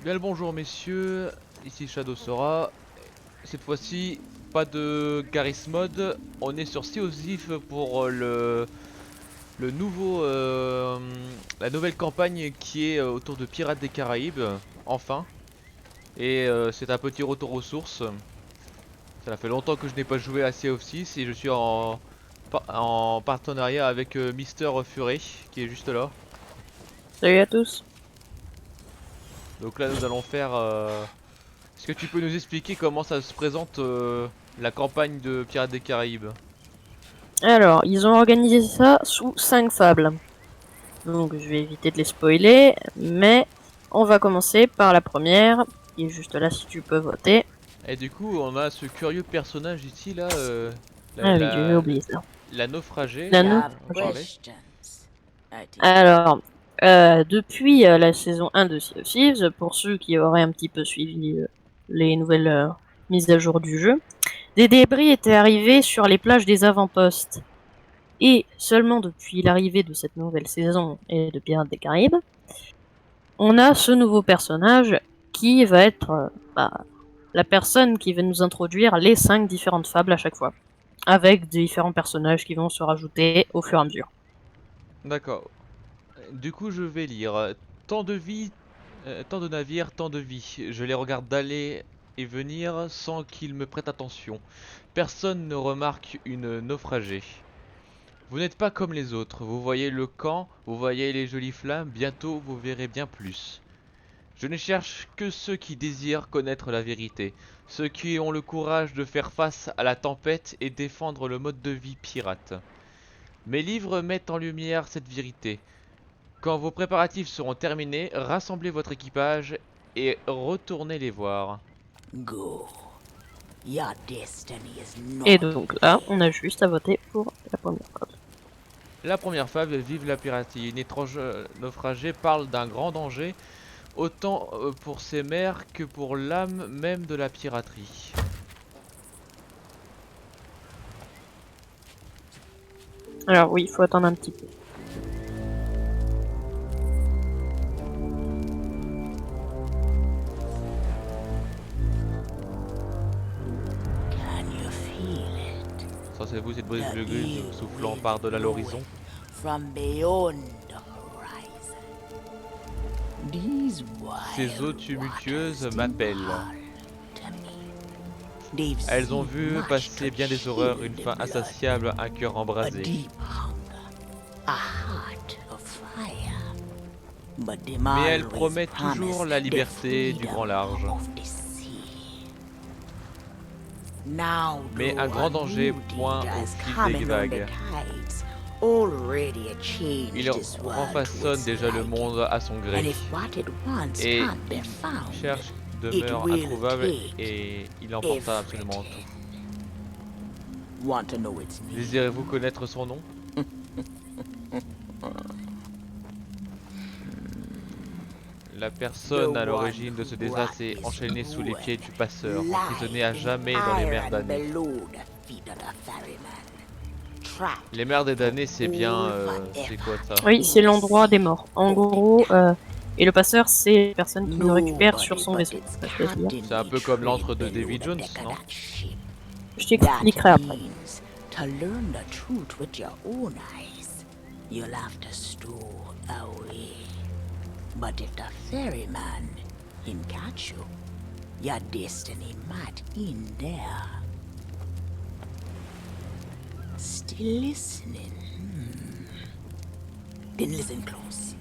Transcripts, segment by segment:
Bien le bonjour messieurs, ici Shadow Sora. Cette fois-ci, pas de Garry's Mod, on est sur Sea of Thieves pour le nouveau, la nouvelle campagne qui est autour de Pirates des Caraïbes, enfin. Et c'est un petit retour aux sources. Ça fait longtemps que je n'ai pas joué à Sea of Thieves et je suis en partenariat avec Mister Fury qui est juste là. Salut à tous. Donc là nous allons faire... Est-ce que tu peux nous expliquer comment ça se présente la campagne de Pirates des Caraïbes? Alors, ils ont organisé ça sous 5 fables. Donc, je vais éviter de les spoiler, mais on va commencer par la première, qui est juste là si tu peux voter. Et du coup on a ce curieux personnage ici là, la, Ah oui, j'ai la, oublié ça. la naufragée La dont nous. on parlait. Alors, depuis la saison 1 de Sea of Thieves, pour ceux qui auraient un petit peu suivi les nouvelles mises à jour du jeu, des débris étaient arrivés sur les plages des avant-postes. Et seulement depuis l'arrivée de cette nouvelle saison et de Pirates des Caraïbes, on a ce nouveau personnage qui va être la personne qui va nous introduire les 5 différentes fables à chaque fois, avec différents personnages qui vont se rajouter au fur et à mesure. D'accord. Du coup je vais lire. Tant de vie, tant de navires, tant de vie. Je les regarde d'aller et venir sans qu'ils me prêtent attention. Personne ne remarque une naufragée. Vous n'êtes pas comme les autres, vous voyez le camp, vous voyez les jolies flammes, bientôt vous verrez bien plus. Je ne cherche que ceux qui désirent connaître la vérité, ceux qui ont le courage de faire face à la tempête et défendre le mode de vie pirate. Mes livres mettent en lumière cette vérité. Quand vos préparatifs seront terminés, rassemblez votre équipage et retournez les voir. Go. Your destiny is Et not donc là, on a juste à voter pour la première fable. La première fable, Vive la piraterie. Une étrange naufragée parle d'un grand danger, autant pour ses mers que pour l'âme même de la piraterie. Alors oui, il faut attendre un petit peu. Can you feel it? Sensez-vous cette brise de The grue ill soufflant wind par-delà l'horizon? blowing from beyond the horizon. These Ces eaux wild tumultueuses waters m'appellent. call to me. They've Elles ont seen vu much passer to bien des horreurs, chill une the faim blood, insatiable, un cœur a embrasé. deep hunger, a heart of fire. But them Mais elles always promettent toujours promise la the liberté du freedom grand large. of the sea. Now, Mais un though, grand a danger new point danger au is fil des coming on the vagues. tides. Already a change Il this world to refaçonne its déjà le liking. monde à son And gré. if what it wants Et can't be il found, cherche, it demeure will introuvable take et il emporta absolument everything. tout. Want to know its name? Désirez-vous connaître son nom? La personne à l'origine de ce désastre est enchaînée sous les pieds du passeur, emprisonnée à jamais dans les mers damnées. Les mers des damnés, c'est bien... c'est quoi ça? Oui, c'est l'endroit des morts. En gros, et le passeur, c'est la personne qui nous récupère sur son vaisseau. C'est un peu comme l'antre de Davy Jones, non? Je t'expliquerai après. To learn the truth with your own eyes, you'll have to stow away. But if the ferryman can catch you, your destiny might end there. Still listening? Then listen close.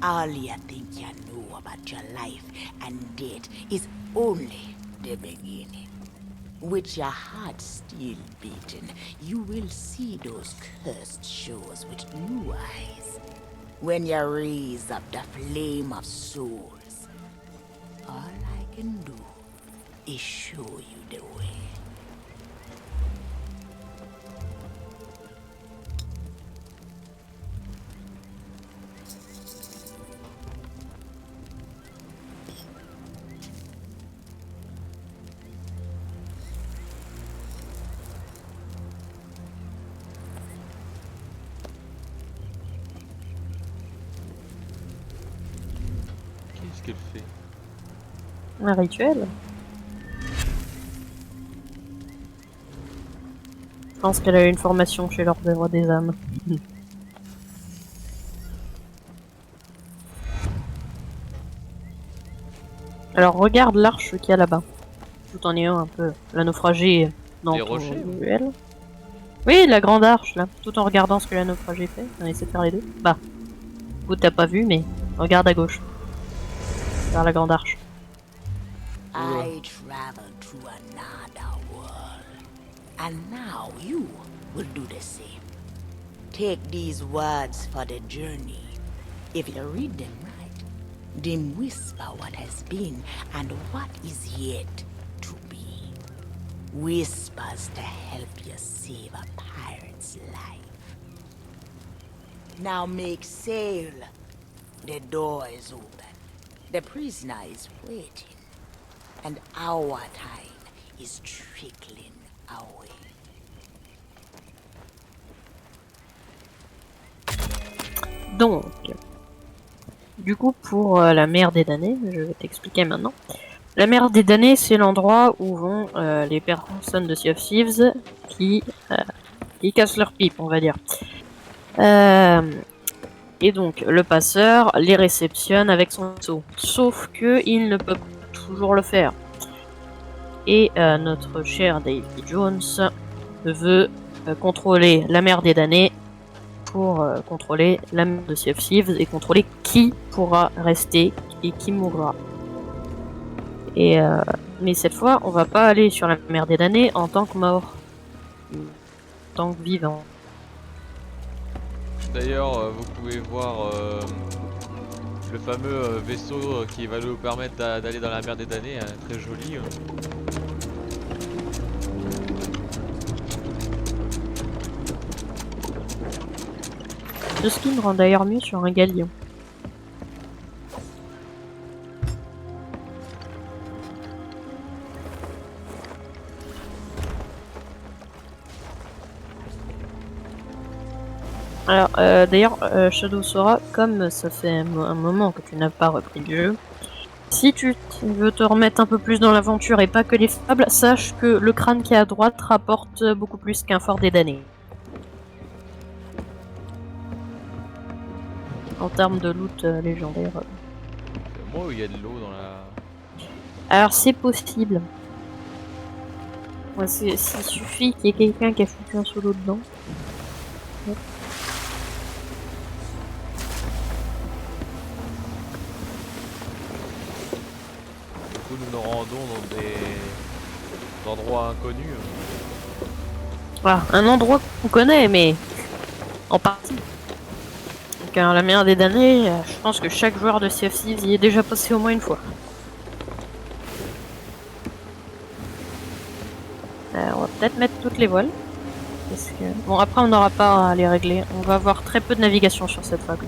All you think you know about your life and death is only the beginning. With your heart still beating, you will see those cursed shores with new eyes. When you raise up the flame of souls, all I can do is show you the way. Qu'est-ce qu'elle fait? Un rituel. Je pense qu'elle a eu une formation chez l'Ordre des âmes. Alors regarde l'arche qu'il y a là-bas. Tout en ayant un peu la naufragée dans Les ton rochers, duel. Oui, la grande arche là. Tout en regardant ce que la naufragée fait. On essaie de faire les deux. Bah, vous t'as pas vu, mais regarde à gauche. Vers la grande arche. I traveled to another world, and now you will do the same. Take these words for the journey. If you read them right, then whisper what has been and what is yet to be. Whispers to help you save a pirate's life. Now make sail. The door is open. The prisoner is waiting. And our time is trickling away. Donc, du coup, pour la mer des damnés, je vais t'expliquer maintenant. La mer des damnés, c'est l'endroit où vont les personnes de Sea of Thieves qui cassent leur pipe, on va dire. Et donc, le passeur les réceptionne avec son seau. Sauf que il ne peut pas toujours le faire. Et notre cher Davy Jones veut contrôler la mer des damnés pour contrôler la mer de Sea of Thieves et contrôler qui pourra rester et qui mourra. Et mais cette fois, on va pas aller sur la mer des damnés en tant que mort, en tant que vivant. D'ailleurs, vous pouvez voir le fameux vaisseau qui va nous permettre d'aller dans la mer des damnés, très joli. Ce skin rend d'ailleurs mieux sur un galion. Alors, d'ailleurs, Shadow Sora, comme ça fait un moment que tu n'as pas repris le jeu, si tu veux te remettre un peu plus dans l'aventure et pas que les fables, sache que le crâne qui est à droite rapporte beaucoup plus qu'un fort des damnés. En termes de loot légendaire. C'est moi où il y a de l'eau dans la... Alors c'est possible. Ouais, s'il suffit qu'il y ait quelqu'un qui a foutu un solo dedans. Ouais. Du coup, nous nous rendons dans des endroits inconnus. Voilà, un endroit qu'on connaît, mais en partie. Donc la mer des damnés, je pense que chaque joueur de Sea of Thieves y est déjà passé au moins une fois. On va peut-être mettre toutes les voiles. Parce que... Bon, après on n'aura pas à les régler. On va avoir très peu de navigation sur cette vague.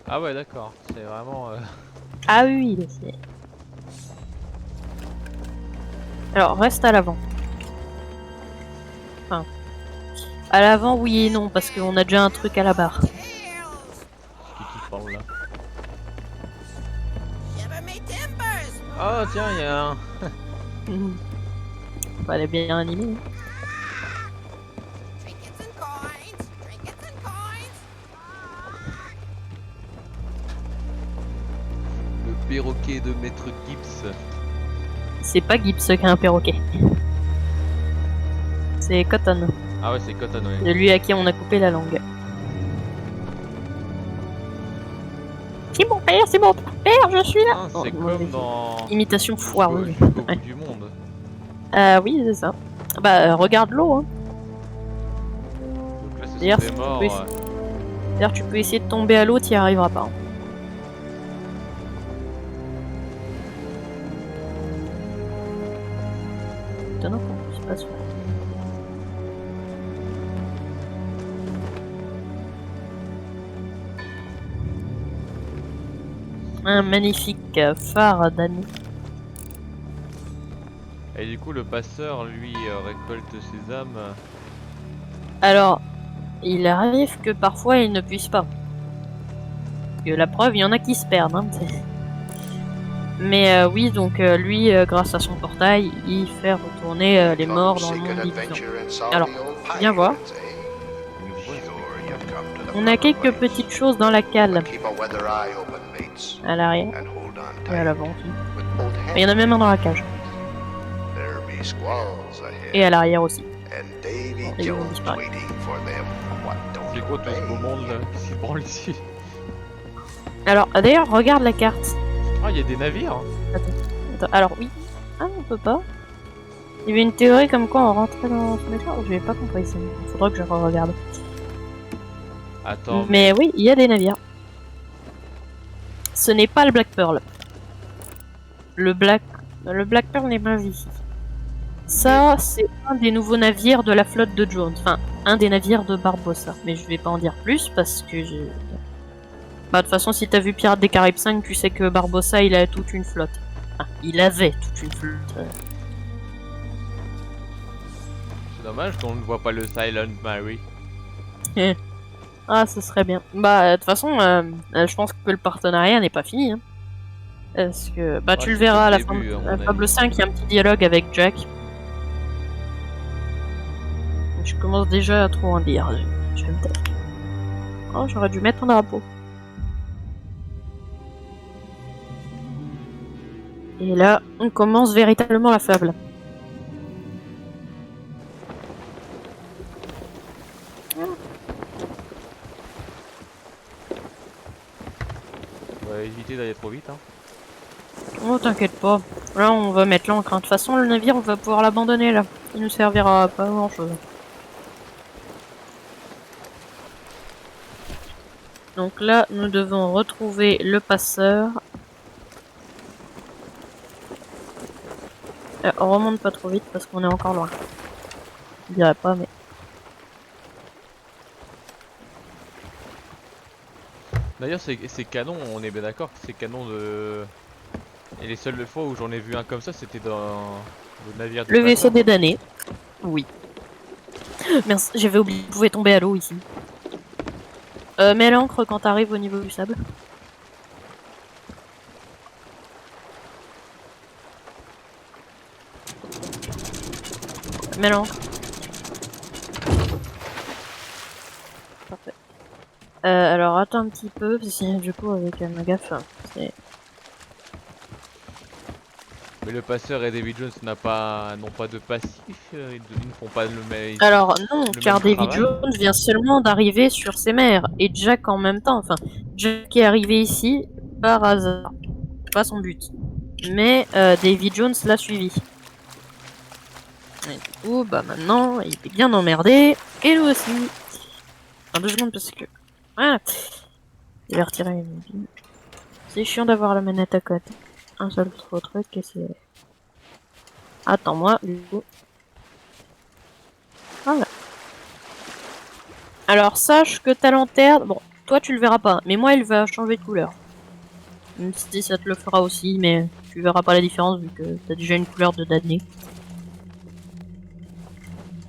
Ah ouais, d'accord, c'est vraiment... Ah oui, c'est... Alors, reste à l'avant. Enfin... À l'avant, oui et non, parce qu'on a déjà un truc à la barre. C'est qui parle là? Oh tiens, il y a un... Elle est bien animée. Le perroquet de Maître Gibbs. C'est pas Gibbs qui a un perroquet. C'est Cotton. Ah ouais, c'est Cotton, ouais. Celui à qui on a coupé la langue. C'est mon père, je suis là. Ah, c'est comme dans... Imitation foireuse. Jusqu'au bout Ouais. du monde. Oui, c'est ça. Bah, regarde l'eau. Hein. Donc là, ce D'ailleurs, sont des tu morts. peux D'ailleurs, tu peux essayer de tomber à l'eau, t'y arriveras pas. Hein. Étonnant qu'on puisse pas se faire. Un magnifique phare d'année. Et du coup, le passeur, lui, récolte ses âmes. Alors, il arrive que parfois il ne puisse pas. Que la preuve, il y en a qui se perdent. Hein. Mais oui, donc lui, grâce à son portail, il fait retourner les morts dans le monde des vivants. Alors, viens voir. Une grosse. On a quelques petites choses dans la cale, à l'arrière et à l'avant aussi. Il y en a même un dans la cage. Et à l'arrière aussi. Bon, ils vont disparaître. C'est quoi tout ce beau monde là qui s'y branle ici? Alors, d'ailleurs, regarde la carte. Ah, il y a des navires. Attends, alors oui. Ah, on peut pas. Il y avait une théorie comme quoi on rentrait dans ce métro. Je n'ai pas compris ça. Il faudra que je regarde. Attends. Mais oui, il y a des navires. Ce n'est pas le Black Pearl. Le Black Pearl n'est pas ici. Ça, c'est un des nouveaux navires de la flotte de Jones. Enfin, un des navires de Barbossa. Mais je vais pas en dire plus parce que j'ai... Bah, de toute façon, si t'as vu Pirates des Caraïbes 5, tu sais que Barbossa, il a toute une flotte. Enfin, il avait toute une flotte. C'est dommage qu'on ne voit pas le Silent Mary. Ah, ce serait bien. Bah, de toute façon, je pense que le partenariat n'est pas fini. Hein. Parce que, bah, tu le c'est verras à la le fin. début, à mon À avis. Fable 5, il y a un petit dialogue avec Jack. Je commence déjà à trop en dire. Je vais me taire. Oh, j'aurais dû mettre un drapeau. Et là, on commence véritablement la fable. On va éviter d'aller trop vite. Hein. Oh, t'inquiète pas. Là, on va mettre l'encre. De toute façon, le navire, on va pouvoir l'abandonner là. Il nous servira à pas grand chose. Donc là, nous devons retrouver le passeur. On remonte pas trop vite parce qu'on est encore loin. Je dirais pas, mais... D'ailleurs, ces canons, on est bien d'accord que ces canons de. Et les seules fois où j'en ai vu un comme ça, c'était dans le navire du Le vaisseau passeur. des damnés. Oui. Mince, j'avais oublié, vous pouvez tomber à l'eau ici. Mets l'ancre quand t'arrives au niveau du sable. Mets l'ancre. Parfait. Alors attends un petit peu, parce que du coup avec ma gaffe, c'est... Mais le passeur et David Jones n'ont pas de passif, ils ne font pas le même. Alors non, le car même David travail. Jones vient seulement d'arriver sur ses mers, et Jack en même temps. Enfin, Jack est arrivé ici par hasard. C'est pas son but. Mais David Jones l'a suivi. Et du coup, bah maintenant, il est bien emmerdé, et nous aussi. Enfin, 2 secondes parce que... Voilà. Je vais retirer une mobile. C'est chiant d'avoir la manette à côté. Un seul trop truc et c'est... Attends-moi, du coup. Voilà. Alors, sache que ta lanterne... Bon, toi tu le verras pas, mais moi elle va changer de couleur. Même si ça te le fera aussi, mais tu verras pas la différence vu que t'as déjà une couleur de damné.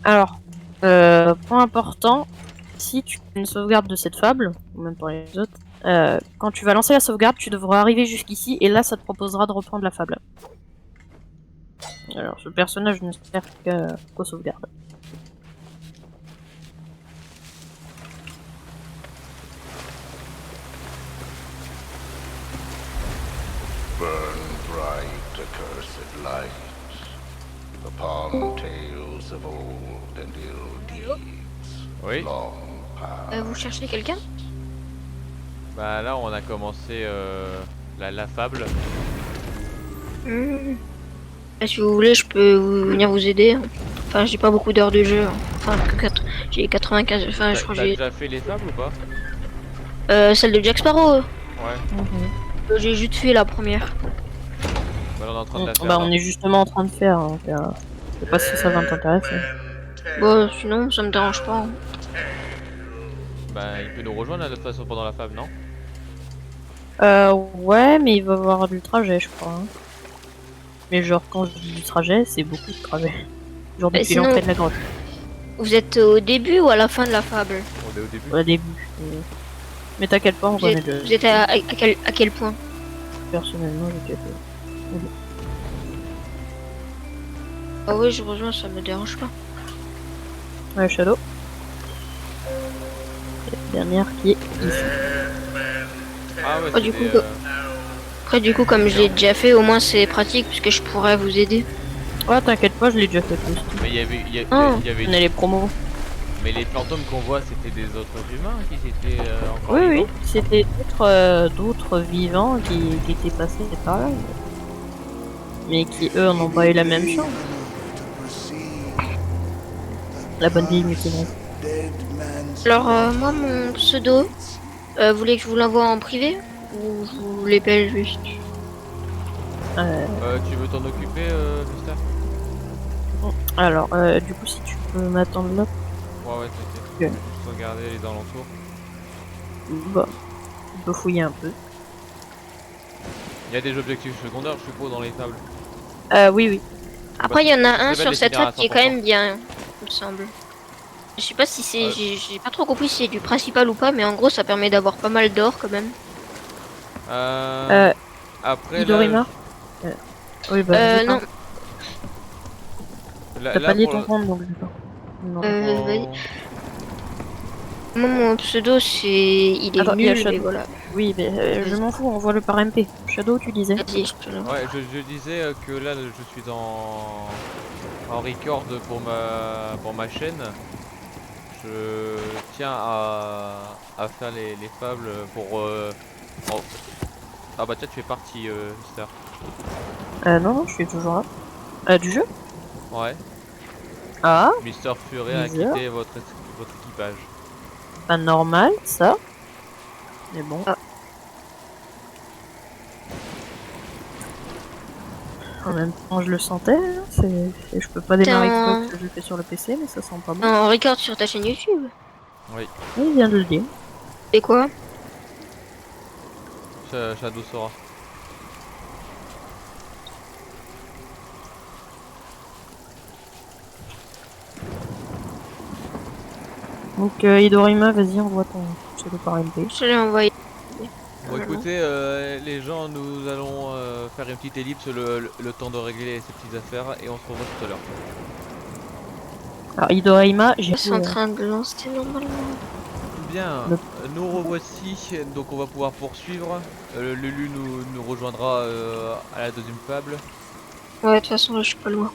Alors, point important, si tu fais une sauvegarde de cette fable, ou même pour les autres, quand tu vas lancer la sauvegarde, tu devras arriver jusqu'ici et là ça te proposera de reprendre la fable. Alors ce personnage ne sert qu'aux sauvegardes. Burn bright accursed light upon tales of old and ill deeds Oui. long past. Vous cherchez quelqu'un? Bah là, on a commencé la fable. Si vous voulez, je peux venir vous aider. Enfin, j'ai pas beaucoup d'heures de jeu. Enfin, j'ai 95. Enfin, je crois que T'as j'ai. déjà fait les fables ou pas? Celle de Jack Sparrow. Ouais. J'ai juste fait la première. Bah, on est en train de la faire. Bah là. on est justement en train de faire, donc je sais pas si ça va t'intéresser. Bon, sinon, ça me dérange pas. Bah, il peut nous rejoindre là, de toute façon pendant la fable, non? Ouais, mais il va avoir du trajet, je crois. Hein. Mais genre, quand je dis du trajet, c'est beaucoup de trajet. Genre Mais depuis sinon- l'entrée de la grotte, Vous êtes au début ou à la fin de la fable? On est au début. au début. Mais t'inquiète pas, on Vous connaît êtes, le... vous êtes à quel point? Personnellement, j'ai déjà fait. Ah oui, je rejoins, ça me dérange pas. Ouais, Shadow. Et la dernière qui est ici. Ah ouais, Oh, du c'était, coup, Après, du coup, comme je l'ai déjà fait, au moins c'est pratique puisque je pourrais vous aider. Ouais, t'inquiète pas, je l'ai déjà fait plus. Mais il y avait, Ah. il y avait On a les promos. Mais les fantômes qu'on voit, c'était des autres humains qui étaient encore Oui, oui, vivants. c'était d'autres vivants qui étaient passés par là. Mais qui, eux, n'ont pas eu la même chance. La bonne vieille mutinerie. Alors, moi, mon pseudo, vous voulez que je vous l'envoie en privé? Ou je vous l'épelle juste? Tu veux t'en occuper, Mister? Alors, du coup, si tu peux m'attendre là, Ouais, t'inquiète. Ok. Juste regarder les alentours. bah, on peut fouiller un peu. Il y a des objectifs secondaires, je suppose, dans les tables. Oui, oui. Après, il y en a un c'est sur les cette finir à track qui est quand 100%. même bien, il me semble. Je sais pas si c'est... Ouais. J'ai pas trop compris si c'est du principal ou pas, mais en gros, ça permet d'avoir pas mal d'or quand même. Après, Idorima Oui, bah, Non, t'as pas lié ton compte, donc je sais pas. Non. vas-y. Moi, mon pseudo, c'est... Il est Attends, il y a nul, mais Shadow. voilà. Oui, mais je m'en fous, on voit le par MP. Shadow, tu disais Vas-y, je te l'envoie. Ouais, je disais que là, je suis en record pour ma chaîne. Je tiens à faire les fables pour... en- Ah bah tiens, tu fais partie, Mister. Non, non, je suis toujours là. Du jeu Ouais. Ah, Mister Fury a Bizarre. quitté votre équipage. pas normal, ça. Mais bon. Ah. En même temps, je le sentais. Hein, je peux pas démarrer Putain. Xbox, je le fais sur le PC, mais ça sent pas bon. Un record sur ta chaîne YouTube. Oui, il vient de le dire. Et quoi? Shadow Sora. Donc, Idorima, vas-y, envoie ton pseudo par MP. Je te l'ai envoyé. Bon écoutez, les gens, nous allons faire une petite ellipse le temps de régler ces petites affaires et on se revoit tout à l'heure. Alors, Idorima, j'ai C'est en train de lancer normalement. Bien, Le- nous revoici, donc on va pouvoir poursuivre. Lulu nous rejoindra à la deuxième fable. Ouais, de toute façon, là, je suis pas loin.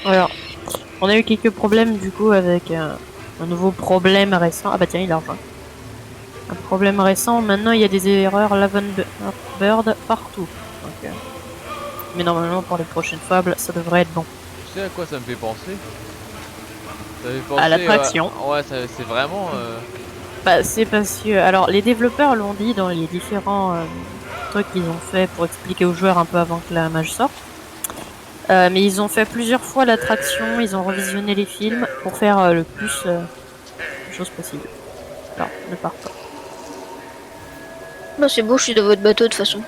Alors, on a eu quelques problèmes du coup avec un nouveau problème récent. Ah bah tiens, il a rejoint. Un problème récent, maintenant il y a des erreurs Bird partout. Donc, mais normalement pour les prochaines fables, ça devrait être bon. Tu sais à quoi ça me fait penser? Ça me fait penser À l'attraction. ouais, c'est vraiment... Bah, c'est parce que, alors les développeurs l'ont dit dans les différents trucs qu'ils ont fait pour expliquer aux joueurs un peu avant que la mage sorte. Mais ils ont fait plusieurs fois l'attraction, ils ont revisionné les films pour faire le plus de choses possible. Alors, ne pars pas. Non, c'est bon, je suis dans votre bateau de toute façon.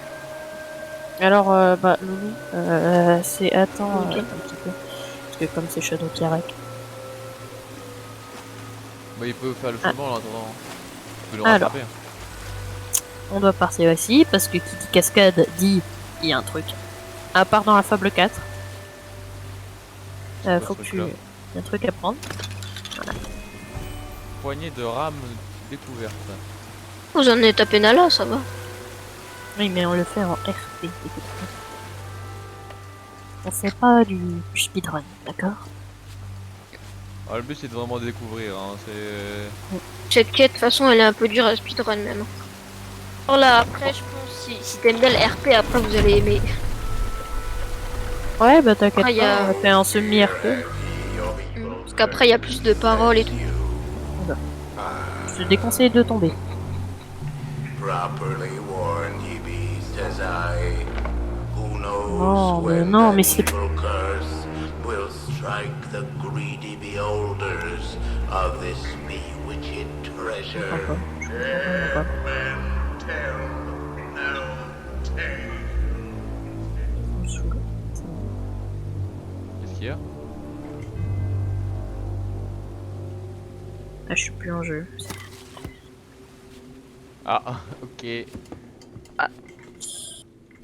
Alors, bah, Loulou, c'est... Attends Ok. un petit peu. Parce que comme c'est Shadow qui arrête. Bah, il peut faire le chemin en attendant. Il peut le Alors. rattraper. On doit partir ici, parce que qui dit cascade dit il y a un truc. À part dans la fable 4. quoi Faut ce que tu... truc-là Il y a un truc à prendre. Poignée de rame découverte. Vous en êtes à peine à là, ça va. Oui, mais on le fait en RP. On fait pas du speedrun, d'accord? Ah, le but c'est de vraiment découvrir, hein. C'est... Cette quête, de toute façon, elle est un peu dure à speedrun même. Alors là, après, je pense, si t'aimes bien le RP, après, vous allez aimer. Ouais, bah t'inquiète Ah, y a- pas, on va faire un semi-RP. Parce qu'après, il y a plus de paroles et tout. Je te déconseille de tomber. Properly warned, ye beast, as I, who knows Non, mais when non, that mais c'est- evil curse will strike the greedy beholders of this bewitched treasure. D'accord. Je comprends pas. Men tell no tale. Je me saoule. qu'il y a? Ah, je suis plus en jeu. Ah, ok.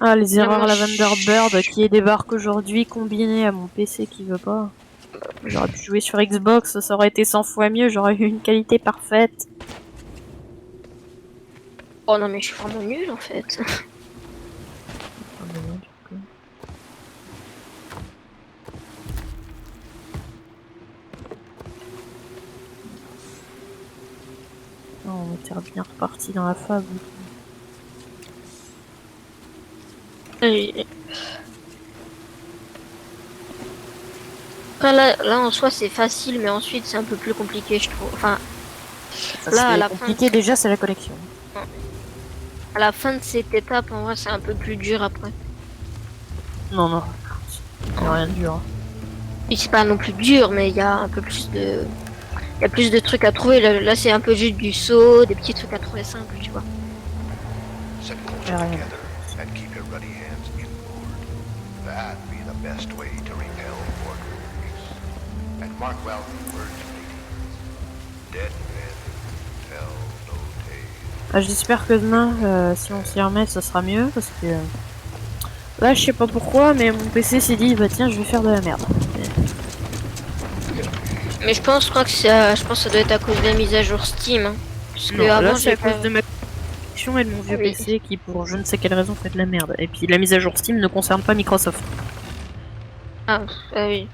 Ah, les erreurs moi, Lavender Bird qui débarquent aujourd'hui combinées à mon PC qui veut pas. J'aurais pu jouer sur Xbox, ça aurait été 100 fois mieux, j'aurais eu une qualité parfaite. Oh non, mais je suis vraiment nul en fait. Non, on était bien reparti dans la fable. Et- Après, là en soi c'est facile, mais ensuite c'est un peu plus compliqué, je trouve. Enfin, Ça, là, à c'est la fin, compliqué déjà, c'est la collection. à la fin de cette étape, en vrai, c'est un peu plus dur après. Non, non. C'est rien de dur. Et c'est pas non plus dur, mais il y a un peu plus de. Il y a plus de trucs à trouver. Là, c'est un peu juste du saut, des petits trucs à trouver simples, tu vois. Set closer Yeah, right. together and keep your ruddy hands inboard. That be the best way to repel orders. And mark well the words reading. Dead men tell no tales. Ah, j'espère que demain, si on s'y remet, ça sera mieux parce que là, je sais pas pourquoi, mais mon PC s'est dit bah tiens, je vais faire de la merde. Mais je crois que je pense que ça doit être à cause de la mise à jour Steam. Hein. Parce que Non, là, avant, c'est à j'ai pas... cause de ma connexion et de mon vieux Oui. PC qui, pour je ne sais quelle raison, fait de la merde. Et puis la mise à jour Steam ne concerne pas Microsoft. Ah oui.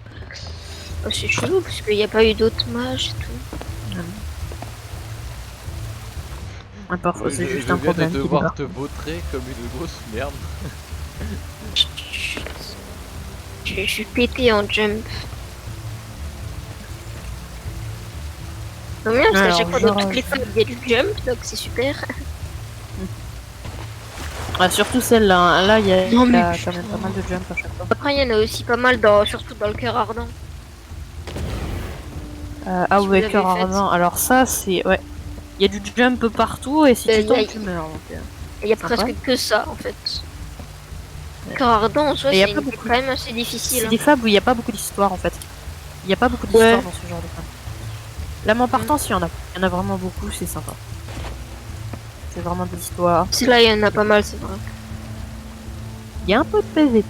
Oh, c'est chelou parce qu'il n'y a pas eu d'autres matchs et tout. Ouais, parfois, c'est Je juste viens un problème. de qui devoir débarque. te vautrer comme une grosse merde. Je suis pété en jump. Non, bien, parce qu'à Alors, chaque fois, genre, dans toutes les fois, il y a du jump, donc c'est super. Ah, surtout celle-là. Hein. Là, il y a, Non, il y mais a quand même pas mal de jump à chaque fois. Après, il y en a aussi pas mal, surtout dans le cœur ardent. Ah Si vous ouais, l'avez cœur faite. ardent. Alors ça, c'est... Ouais. Il y a du jump partout et si tu Il y a- tombes, tu meurs. Donc, Et il y a Sympa. presque que ça, en fait. Ouais. Cœur ardent, en soi, Et y a c'est pas une beaucoup. quand même assez difficile. C'est Hein. des fables où il n'y a pas beaucoup d'histoire en fait. Il n'y a pas beaucoup d'histoire Ouais. dans ce genre de fables. L'âme en partance, il y en a. Il y en a vraiment beaucoup, c'est sympa. C'est vraiment de l'histoire. C'est là, il y en a pas mal, c'est vrai. Il y a un peu de PVP.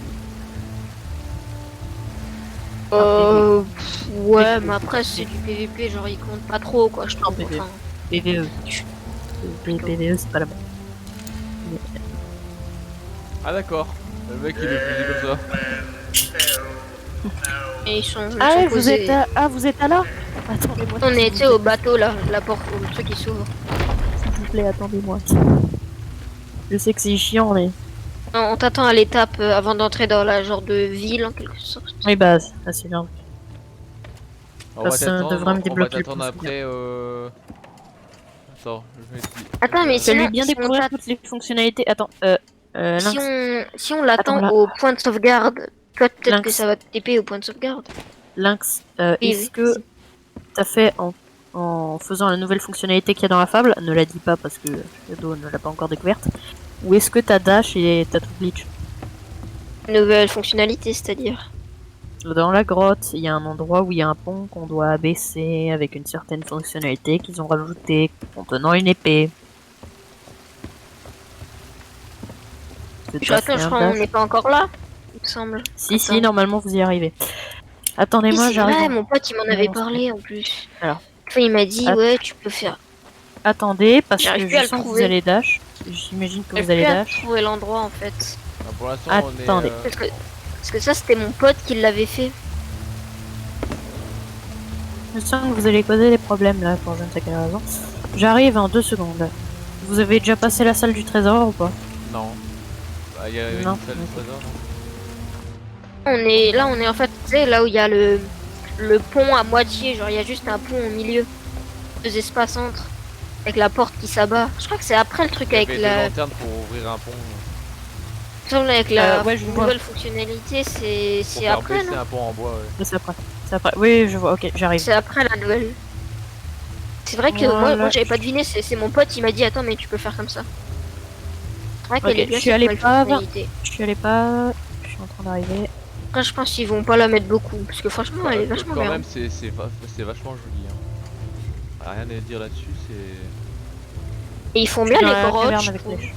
Ouais, mais après, c'est du PVP, genre, il compte pas trop, quoi, je trouve. PVE. Enfin, PVE. PVE, c'est pas la bonne. Ah d'accord. Le mec il est fusillé comme ça. et ils sont Ah ouais, posés. vous êtes à là. Attendez-moi. On s'il était vous au bateau, là, la porte, où le truc, il s'ouvre. plaît, s'il vous plaît, attendez-moi. Je sais que c'est chiant, mais... On t'attend à l'étape avant d'entrer dans la genre de ville, en quelque sorte. Oui, bah, c'est bien. On va Ça t'attendre, devrait me on va débloquer le t'attendre plus après Attends, je vais te dire. Attends, mais Ça lui sinon, bien si on découvrir t'a- toutes les fonctionnalités. Attends, si Lynx, on l'attend Attends, là. au point de sauvegarde, toi, peut-être que Lynx. ça va te TP au point de sauvegarde. Lynx, Oui, est-ce oui. que t'as fait en faisant la nouvelle fonctionnalité qu'il y a dans la fable, ne la dis pas parce que Shadow ne l'a pas encore découverte, ou est-ce que t'as dash et t'as tout glitch? Nouvelle fonctionnalité, c'est-à-dire. Dans la grotte, il y a un endroit où il y a un pont qu'on doit abaisser avec une certaine fonctionnalité qu'ils ont rajoutée contenant une épée. Attends, je crois qu'on n'est pas encore là, il me semble. Si, si, Attends. normalement vous y arrivez. Oui, Attendez-moi, c'est j'arrive. vrai, mon pote, il m'en avait Non, parlé en plus. Alors. Enfin, il m'a dit, Att- ouais, tu peux faire. Attendez, parce J'arrive que plus à je le sens que vous trouver. allez dash. J'imagine que J'arrive vous allez plus à dash. trouver l'endroit, en fait. Ah, pour l'instant on Attendez. est. Parce que ça, c'était mon pote qui l'avait fait. Je sens que vous allez causer des problèmes là, pour je ne sais quelle raison. J'arrive en 2 secondes. Vous avez déjà passé la salle du trésor ou pas? Non. Bah, il y a une Non. salle de trésor, non? On est en fait, tu sais, là où il y a le pont à moitié, genre il y a juste un pont au milieu. 2 espaces entre. Avec la porte qui s'abat. Je crois que c'est après le truc Il y avec avait la. deux lanternes pour ouvrir un pont. Il me semble avec la Ouais, je vois. nouvelle fonctionnalité, Pour c'est faire après, baisser non? un pont en bois, ouais. Mais c'est après. C'est après. Oui, je vois, ok, j'arrive. C'est après la nouvelle. C'est vrai que Voilà. moi j'avais pas deviné, c'est mon pote, il m'a dit attends mais tu peux faire comme ça. C'est vrai qu'elle Ok, est bien je suis cette allée nouvelle pas. fonctionnalité. Je suis allé pas. Je suis en train d'arriver. Après, je pense qu'ils vont pas la mettre beaucoup. Parce que franchement, elle est vachement Quand bien. même, c'est vachement joli. Hein. Rien à dire là-dessus, c'est... Et ils font bien Dans les la grottes. caverne je avec trouve. les champs.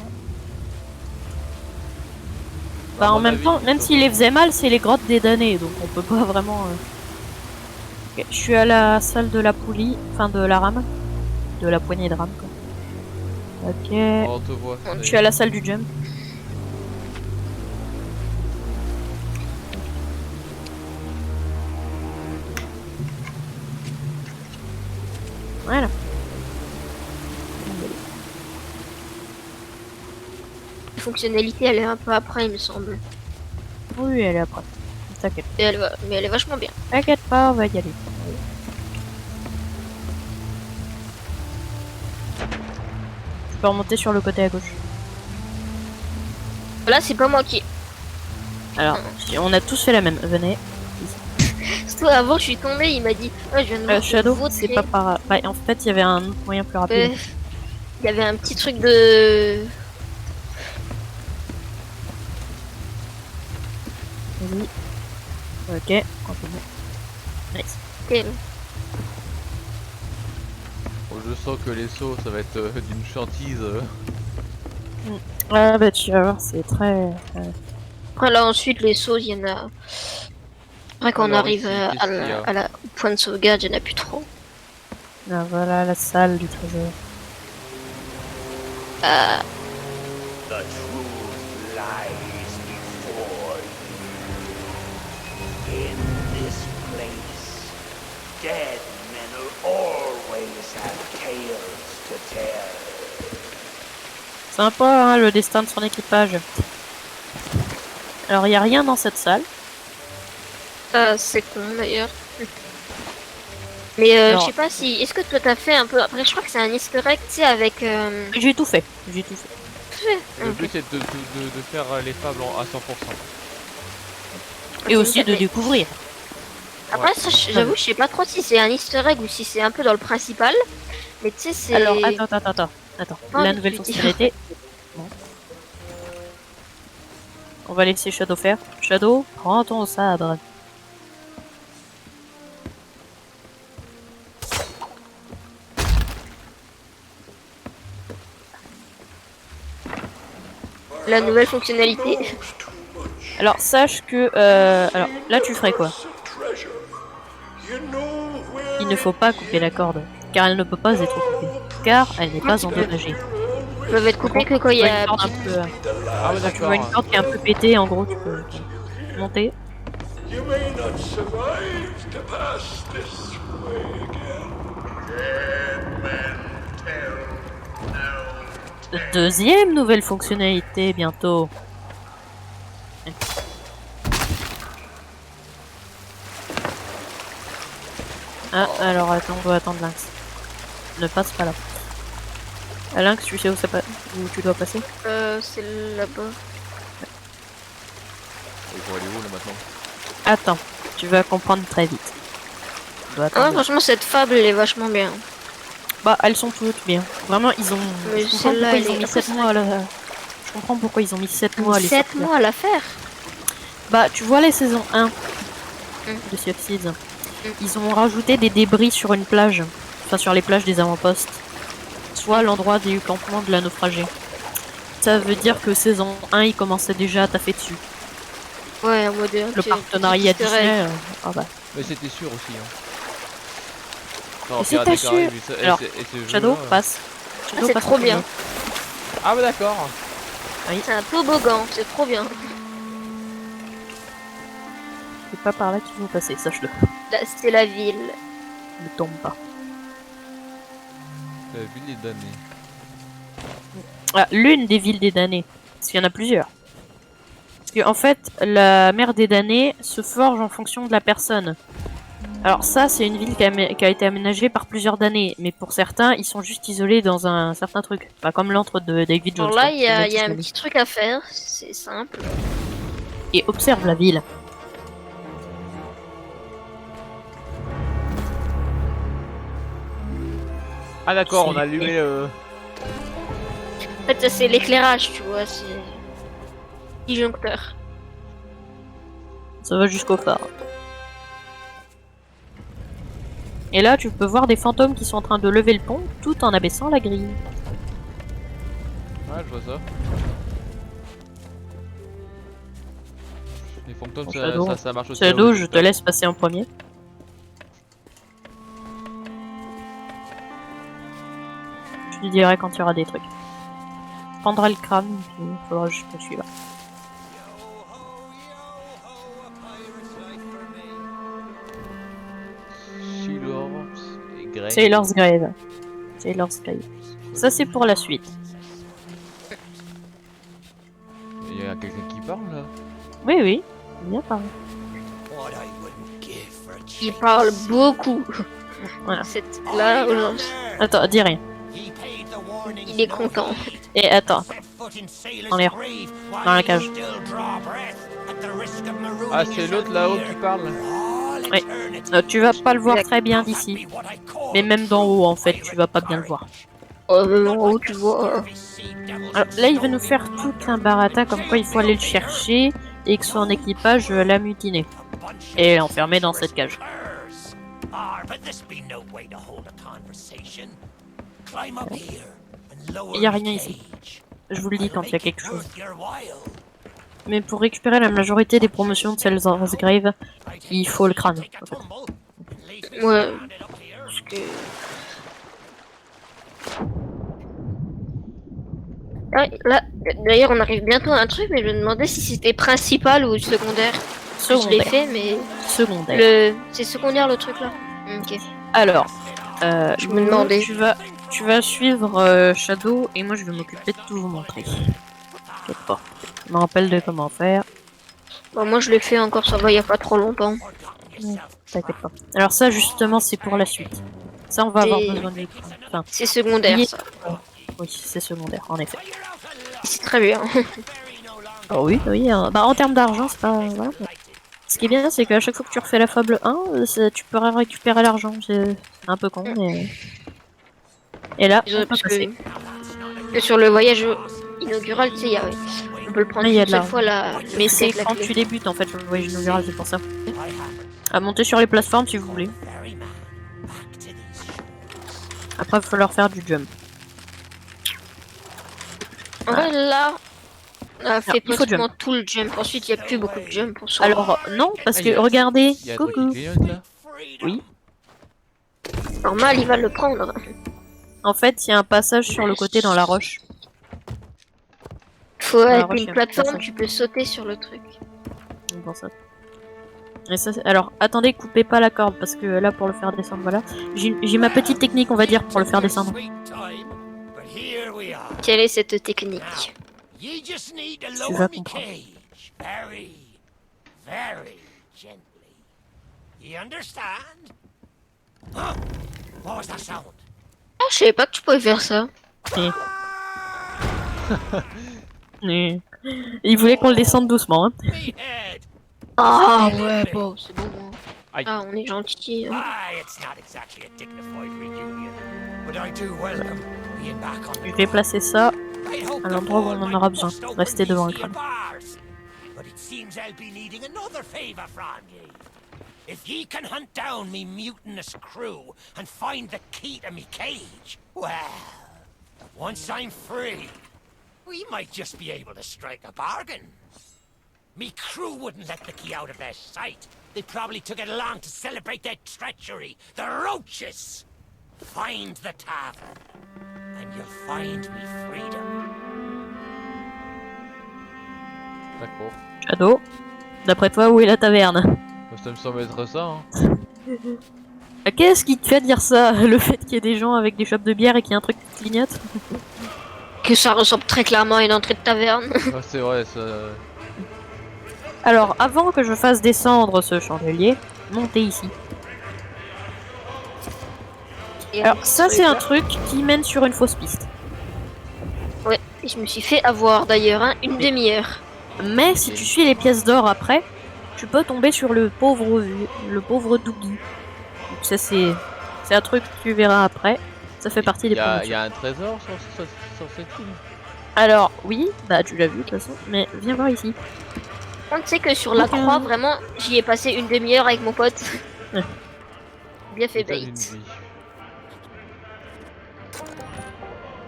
À Bah, en mon même avis, temps, même ils s'il les faisait mal, c'est les grottes des damnés, donc on peut pas vraiment. Ok, je suis à la salle de la poulie, enfin de la rame, de la poignée de rame quoi. Ok, Oh, on te voit. ça je y suis est. à la salle du jump. Voilà. La fonctionnalité, elle est un peu après, il me semble. Oui, elle est après. T'inquiète. Et mais elle est vachement bien. T'inquiète pas, on va y aller. Je peux remonter sur le côté à gauche. Là, c'est pas moi qui. Alors, on a tous fait la même. Venez. Surtout avant, je suis tombé, il m'a dit oh, je viens de voir Shadow, votre c'est trait. pas par. Bah, en fait, il y avait un autre moyen plus rapide. Il y avait un petit truc de. Vas-y. Ok, continue. Nice. Ok. Bon, je sens que les sauts, ça va être d'une chantise. Ah bah tu vas voir, c'est très... Après, là, ensuite, les sauts, il y en a. Après, quand on Alors, arrive ici, à qu'est-ce qu'il y a au point de sauvegarde, il y en a plus trop. Ah, voilà la salle du trésor. The truth lies before you. In this place, dead men will always have tales to tell. Sympa hein, le destin de son équipage. Alors il y a rien dans cette salle. C'est con d'ailleurs. Mais Non. je sais pas si. Est-ce que toi t'as fait un peu. Après, je crois que c'est un easter egg, tu sais, avec. J'ai tout fait, j'ai tout fait. Le Ok. but c'est de faire les fables à 100%. Et aussi de découvrir. Après, ça, j'avoue, je sais pas trop si c'est un easter egg ou si c'est un peu dans le principal. Mais tu sais, c'est. Alors attends. Oh, La mais nouvelle tu dis- fonctionnalité. Bon. On va laisser Shadow faire. Shadow, prends ton sabre. La nouvelle fonctionnalité. Alors sache que... alors là tu ferais quoi? Il ne faut pas couper la corde, car elle ne peut pas être coupée, car elle n'est pas endommagée. Ils peuvent être coupés que quand il y a. Une corde un peu, Ah ouais, quand tu vois une d'accord. corde qui est un peu pétée, en gros tu peux monter. You may not survive to pass this way again. Dead men tell no Deuxième nouvelle fonctionnalité bientôt. Ah, alors attends, on doit attendre Lynx. Ne passe pas là. Ah, Lynx, tu sais où où tu dois passer? C'est là-bas. Ils vont aller où là maintenant? Attends, tu vas comprendre très vite. Tu dois Ah, attendre. franchement, cette fable, elle est vachement bien. Bah, elles sont toutes bien. Vraiment, ils ont. Mais Je comprends celle-là, pourquoi elle ils ont est- mis 7 mois à la. Je comprends pourquoi ils ont mis 7 mois à les 7 sortir. mois à la faire. Bah, tu vois les saisons 1 Mm. de Sea of Thieves. Ils ont rajouté des débris sur une plage. Enfin, sur les plages des avant-postes. Soit l'endroit des campements de la naufragée. Ça veut dire que saison 1, ils commençaient déjà à taffer dessus. Ouais, en mode. Le partenariat Disney. Ah bah. Mais c'était sûr aussi. Hein. Et Enfin, c'était Pirates des sûr. Caraïbes, Alors, ce Shadow, jeu-là, passe. Shadow, c'est passe trop au bien. milieu. Ah bah d'accord. C'est un toboggan, c'est trop bien. C'est pas par là qu'il faut passer, sache-le. Là, c'est la ville. Ne tombe pas. La ville est damnée. Ah, l'une des villes des damnés. Parce qu'il y en a plusieurs. Parce que, en fait, la mer des damnés se forge en fonction de la personne. Alors ça, c'est une ville qui a été aménagée par plusieurs damnés. Mais pour certains, ils sont juste isolés dans un certain truc. Pas comme l'antre de David Jones. Alors là, quoi. il y a C'est un même petit truc à faire, c'est simple. Et observe la ville. Ah d'accord, on C'est- a allumé. En fait, ça, c'est l'éclairage, tu vois, c'est. Disjoncteur. Ça va jusqu'au phare. Et là, tu peux voir des fantômes qui sont en train de lever le pont tout en abaissant la grille. Ouais, je vois ça. Les fantômes, Bon, Shadow. ça marche aussi. Shadow, je te laisse passer en premier. Je te dirai quand il y aura des trucs. Je prendrai le crâne, puis il faudra juste me suivre. Sailor's Grave. Sailor's Grave. Ça, c'est pour la suite. Il y a quelqu'un qui parle là? Oui, oui. Bien parlé. Il parle beaucoup. Voilà. Là, aujourd'hui, Attends, dis rien. il est content. Et attends. Dans l'air. Dans la cage. Ah, c'est l'autre là-haut qui parle? Oui. Tu vas pas le voir très bien d'ici. Mais même d'en haut, en fait, tu vas pas bien le voir. Même en haut, tu vois. Alors, là, il va nous faire tout un barata, comme quoi il faut aller le chercher et que son équipage l'a mutiné. Et l'enfermer dans cette cage. Il y a rien ici. Je vous le dis quand il y a quelque chose. Mais pour récupérer la majorité des promotions de Sailor's Grave, il faut le crâne. En fait. Ouais. Parce que... Ah, là, d'ailleurs, on arrive bientôt à un truc, mais je me demandais si c'était principal ou secondaire. Je l'ai Secondaire. fait, mais Secondaire. c'est secondaire le truc là. Ok. Alors, Je me demandais. Tu vas suivre Shadow et moi je vais m'occuper de tout vous montrer. T'inquiète pas. Je me rappelle de comment faire. Bah, moi, je l'ai fait encore, ça va, il y a pas trop longtemps. T'inquiète pas. Alors ça justement c'est pour la suite. Ça on va avoir Et- besoin de... Enfin, C'est secondaire, Oui. ça. oui, c'est secondaire en effet. C'est très bien. Oh oui, oui. Bah en termes d'argent c'est pas... Voilà. Ce qui est bien c'est qu'à chaque fois que tu refais la fable 1, tu pourras récupérer l'argent. C'est un peu con mais... Et là, on peut Parce passer. que sur le voyage inaugural, tu sais, on peut le prendre Il y a une de seule l'argent. fois là. Mais c'est quand tu débutes en fait le voyage inaugural, c'est pour ça. À monter sur les plateformes si vous voulez. Après, il va falloir faire du jump. Ouais, là, on a fait il faut pratiquement tout le jump. Ensuite, il n'y a plus beaucoup de jump pour ça. Alors, non, parce Ah, que il y a- regardez, Il y a un truc coucou. qui clignote là? Oui, Normal, il va le prendre. en fait, il y a un passage sur le côté dans la roche. Faut la être roche, il y une a un plateforme, passage. tu peux sauter sur le truc. Donc, pour ça. Et ça, alors, attendez, coupez pas la corde, parce que là, pour le faire descendre, voilà. J'ai ma petite technique, on va dire, pour le faire descendre. Quelle est cette technique? Tu vas comprendre. Ah, je savais pas que tu pouvais faire ça. Mais... Il voulait qu'on le descende doucement, hein. Ah ouais, bon, c'est bon. Aïe. Ah, on est gentil. Hein. Je vais placer ça à l'endroit où on en aura besoin. Restez devant le crâne. But it seems I'll be needing another favor from ye. If ye can hunt down me mutinous crew and find the key to me cage, well, once I'm free, we might just be able to strike a bargain. Me crew wouldn't let the key out of their sight. They probably took it along to celebrate their treachery. The roaches! Find the tavern, and you'll find me freedom. D'accord. Shadow, d'après toi, où est la taverne? Ça me semble être ça, hein. Qu'est-ce qui te fait dire ça? Le fait qu'il y ait des gens avec des chopes de bière et qu'il y ait un truc qui clignote? Que ça ressemble très clairement à une entrée de taverne. Ah, c'est vrai, ça. Alors, avant que je fasse descendre ce chandelier, montez ici. Alors, ça, c'est un truc qui mène sur une fausse piste. Ouais, et je me suis fait avoir d'ailleurs, hein, une demi-heure. Mais si tu suis les pièces d'or après, tu peux tomber sur le pauvre Dougie. Donc ça, c'est un truc que tu verras après. Ça fait partie des Il y promotions. a un trésor sur cette île. Alors, oui, bah tu l'as vu de toute façon, mais viens voir ici. On sait que sur la 3, vraiment, j'y ai passé une demi-heure avec mon pote. Ouais. Bien fait État bait. d'une vie.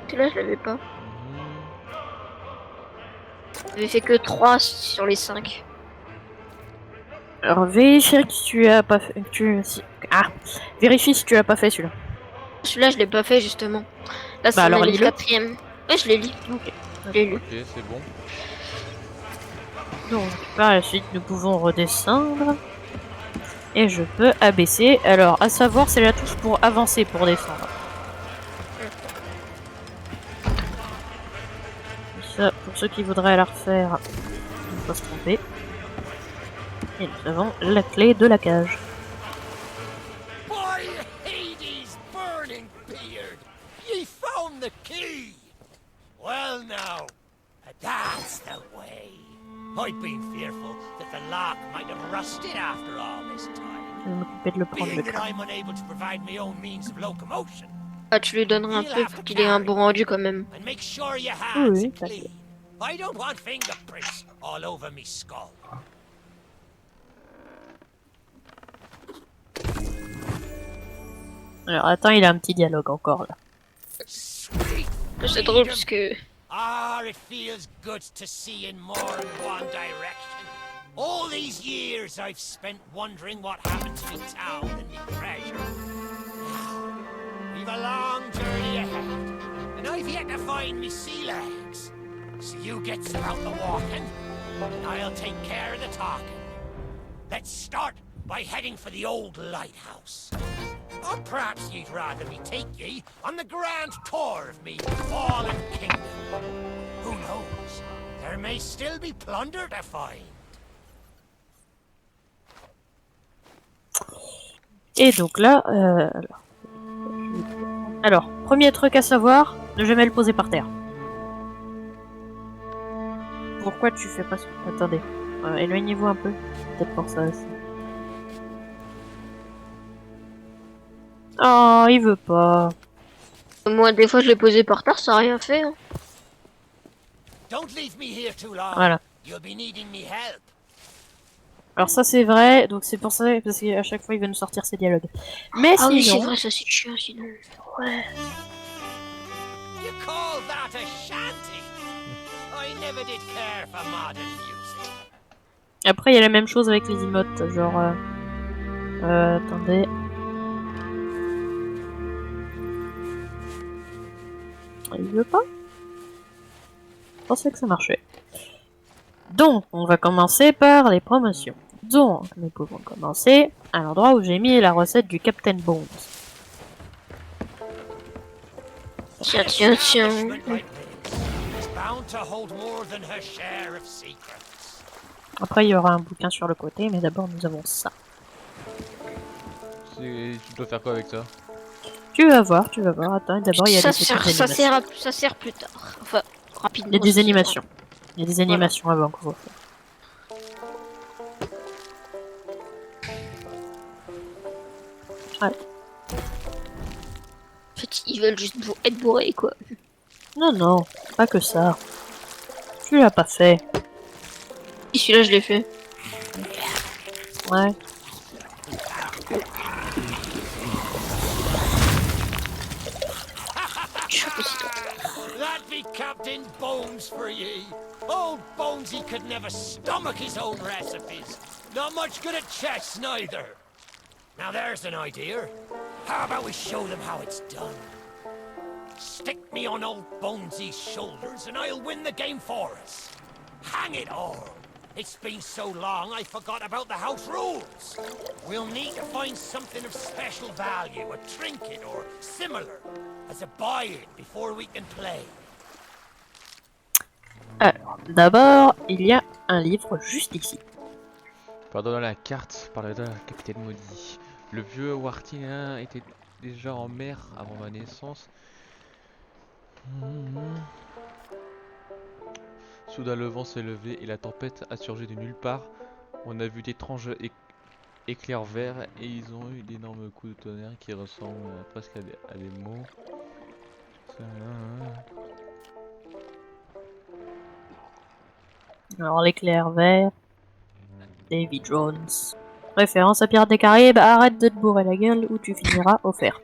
Celui-là, je l'avais pas. Mhm. J'avais fait que 3 sur les 5. Alors vérifie si tu as pas fait. Vérifie si tu as pas fait celui-là. Celui-là, je l'ai pas fait justement. Là, Bah on alors, est le lis-le. 4ème. Ouais, je l'ai lu. Ok. Je l'ai lu. Ok, c'est bon. Donc par la suite, nous pouvons redescendre. Et je peux abaisser. Alors, à savoir, c'est la touche pour avancer, pour descendre. Ça, pour ceux qui voudraient la refaire, il ne faut pas se tromper. Et nous avons la clé de la cage. By Hades' burning beard! Ye found the key! Well now, that's the way. I'd been fearful that the lock might have rusted after all this time. Je vais m'occuper de le prendre le Being that crâne. I'm unable to provide my own means of locomotion, Ah, tu lui donneras un peu pour qu'il ait un bon rendu quand même. and make sure your hands Oui, are t'inquiète. clean. I don't want fingerprints all over me skull. Alors, attends, il a un petit dialogue encore là. Sweet C'est drôle freedom. parce que Ah, it feels good to see in more than one direction. All these years I've spent wondering what happened to me town and me treasure. Now, we've a long journey ahead, and I've yet to find me sea legs. So you get about the walking, and I'll take care of the talking. Let's start by heading for the old lighthouse. Or perhaps you'd rather me take ye on the grand tour of me fallen kingdom. Who knows? There may still be plunder to find. Et donc là, alors, premier truc à savoir, ne jamais le poser par terre. Pourquoi tu fais pas ça? Attendez, éloignez-vous un peu. Peut-être pour ça aussi. Oh, il veut pas. moi, des fois, je l'ai posé par terre, ça a rien fait. Hein. Don't leave me here too long. Voilà. You'll be needing me help. Alors ça c'est vrai, donc c'est pour ça, parce qu'à chaque fois il va nous sortir ses dialogues. Mais Ah oui, c'est sinon, vrai, ça c'est chiant sinon. Ouais. You call that a shanty? I never did care for modern music. après il y a la même chose avec les emotes, genre... attendez... Il veut pas? Je pensais que ça marchait. Donc, on va commencer par les promotions. Donc, nous pouvons commencer à l'endroit où j'ai mis la recette du Captain Bones. Tiens, tiens, tiens. Establishment like this is bound to hold more than her share of secrets. Après, il y aura un bouquin sur le côté, mais d'abord nous avons ça. Tu dois faire quoi avec ça? Tu vas voir, tu vas voir. Attends, d'abord il y a Ça des petites sert, animations. ça sert plus tard. Enfin, rapidement. Il y a des ça sert. animations. Il y a des animations avant qu'on va faire. Ouais. En fait, ils veulent juste être bourrés, quoi. Non, non, pas que ça. Tu l'as pas fait. Et celui-là, je l'ai fait. Ouais. Chapeau, c'est toi. That be Captain Bones for ye. Old Bonesy could never stomach his own recipes. Not much good at chess, neither. Now there's an idea. How about we show them how it's done? Stick me on old Bonesy's shoulders and I'll win the game for us. Hang it all. It's been so long I forgot about the house rules. We'll need to find something of special value, a trinket or similar, as a buy-in before we can play. Alors, d'abord, il y a un livre juste ici. Pardonnant la carte par le capitaine maudit. Le vieux Wartin était déjà en mer avant ma naissance. Soudain le vent s'est levé et la tempête a surgi de nulle part. On a vu d'étranges éclairs verts et ils ont eu d'énormes coups de tonnerre qui ressemblent presque à des mots. Alors, l'éclair vert. Davy Jones. Référence à Pirates des Caraïbes, arrête de te bourrer la gueule ou tu finiras offert.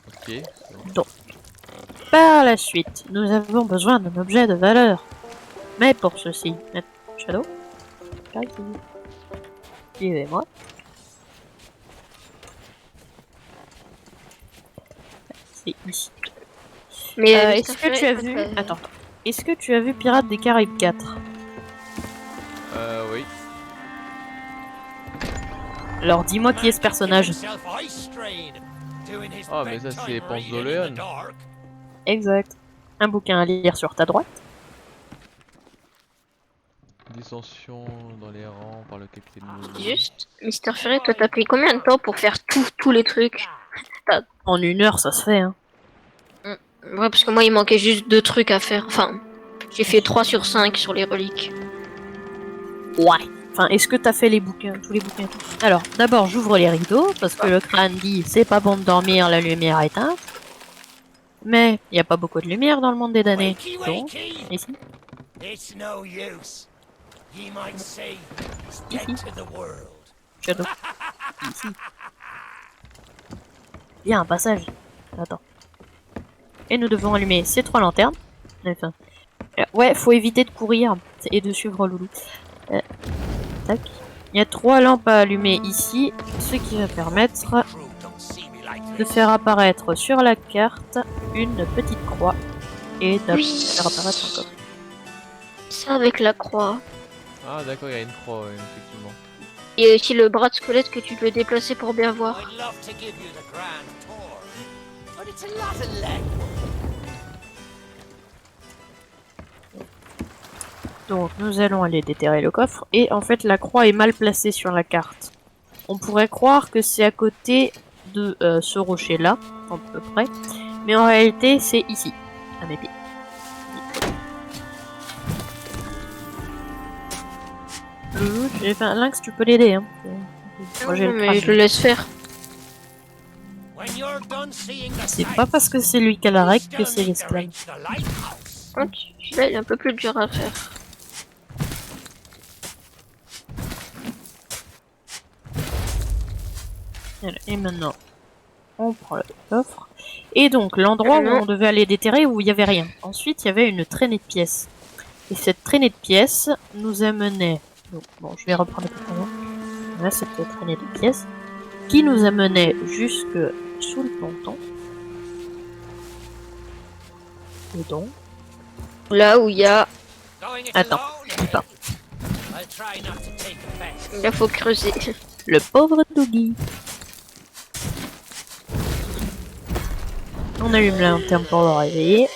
Ok. Donc, par la suite, nous avons besoin d'un objet de valeur. Mais pour ceci, Shadow, suivez-moi. C'est ici. Mais Est-ce que tu as vu... Attends. Est-ce que tu as vu Pirates des Caraïbes 4? Oui. Alors dis-moi qui est ce personnage. Ah, mais ça, c'est Ponce de Leon. Exact. Un bouquin à lire sur ta droite. Dissension dans les rangs par le capitaine. Juste, Mister Fury, toi t'as pris combien de temps pour faire tous les trucs? En 1 heure, ça se fait, hein. Ouais, parce que moi il manquait juste 2 trucs à faire. Enfin, j'ai fait 3 sur 5 sur les reliques. Ouais. Enfin, est-ce que t'as fait les bouquins, tous les bouquins? Alors, d'abord, j'ouvre les rideaux, parce que le crâne dit c'est pas bon de dormir, la lumière est éteinte. Mais il n'y a pas beaucoup de lumière dans le monde des damnés. Donc, ici. It's no use. Ye might say he's dead to the world. Shadow. Ici. Il y a un passage. Attends. Et nous devons allumer ces 3 lanternes. Enfin. Ouais, faut éviter de courir et de suivre Loulou. Tac. Il y a 3 lampes à allumer ici, ce qui va permettre de faire apparaître sur la carte une petite croix et de faire apparaître un coffre. Ça avec la croix. Ah, d'accord, il y a une croix, ouais, effectivement. Il y a aussi le bras de squelette que tu peux déplacer pour bien voir. I'd love to give you the grand tour, but it's a lot of legwork. Donc nous allons aller déterrer le coffre et en fait la croix est mal placée sur la carte. On pourrait croire que c'est à côté de ce rocher là, à peu près, mais en réalité c'est ici, à mes pieds. Loulou, j'ai fait un lynx, tu peux l'aider hein. Moi, j'ai le mais crâne. je le laisse faire. When you're done seeing the C'est pas parce que c'est lui qui a la règle que c'est l'esclave. Ok, celui-là il est un peu plus dur à faire. Voilà, et maintenant, on prend le coffre. Et donc, l'endroit où on devait aller déterrer, où il n'y avait rien. Ensuite, il y avait une traînée de pièces. Et cette traînée de pièces nous amenait... Donc, bon, je vais reprendre le coffre. Voilà, cette traînée de pièces. Qui nous amenait jusque sous le ponton. Et donc... Là où il y a... Attends, pas. Là faut creuser. Le pauvre Dougie. On allume la lanterne pour le réveiller.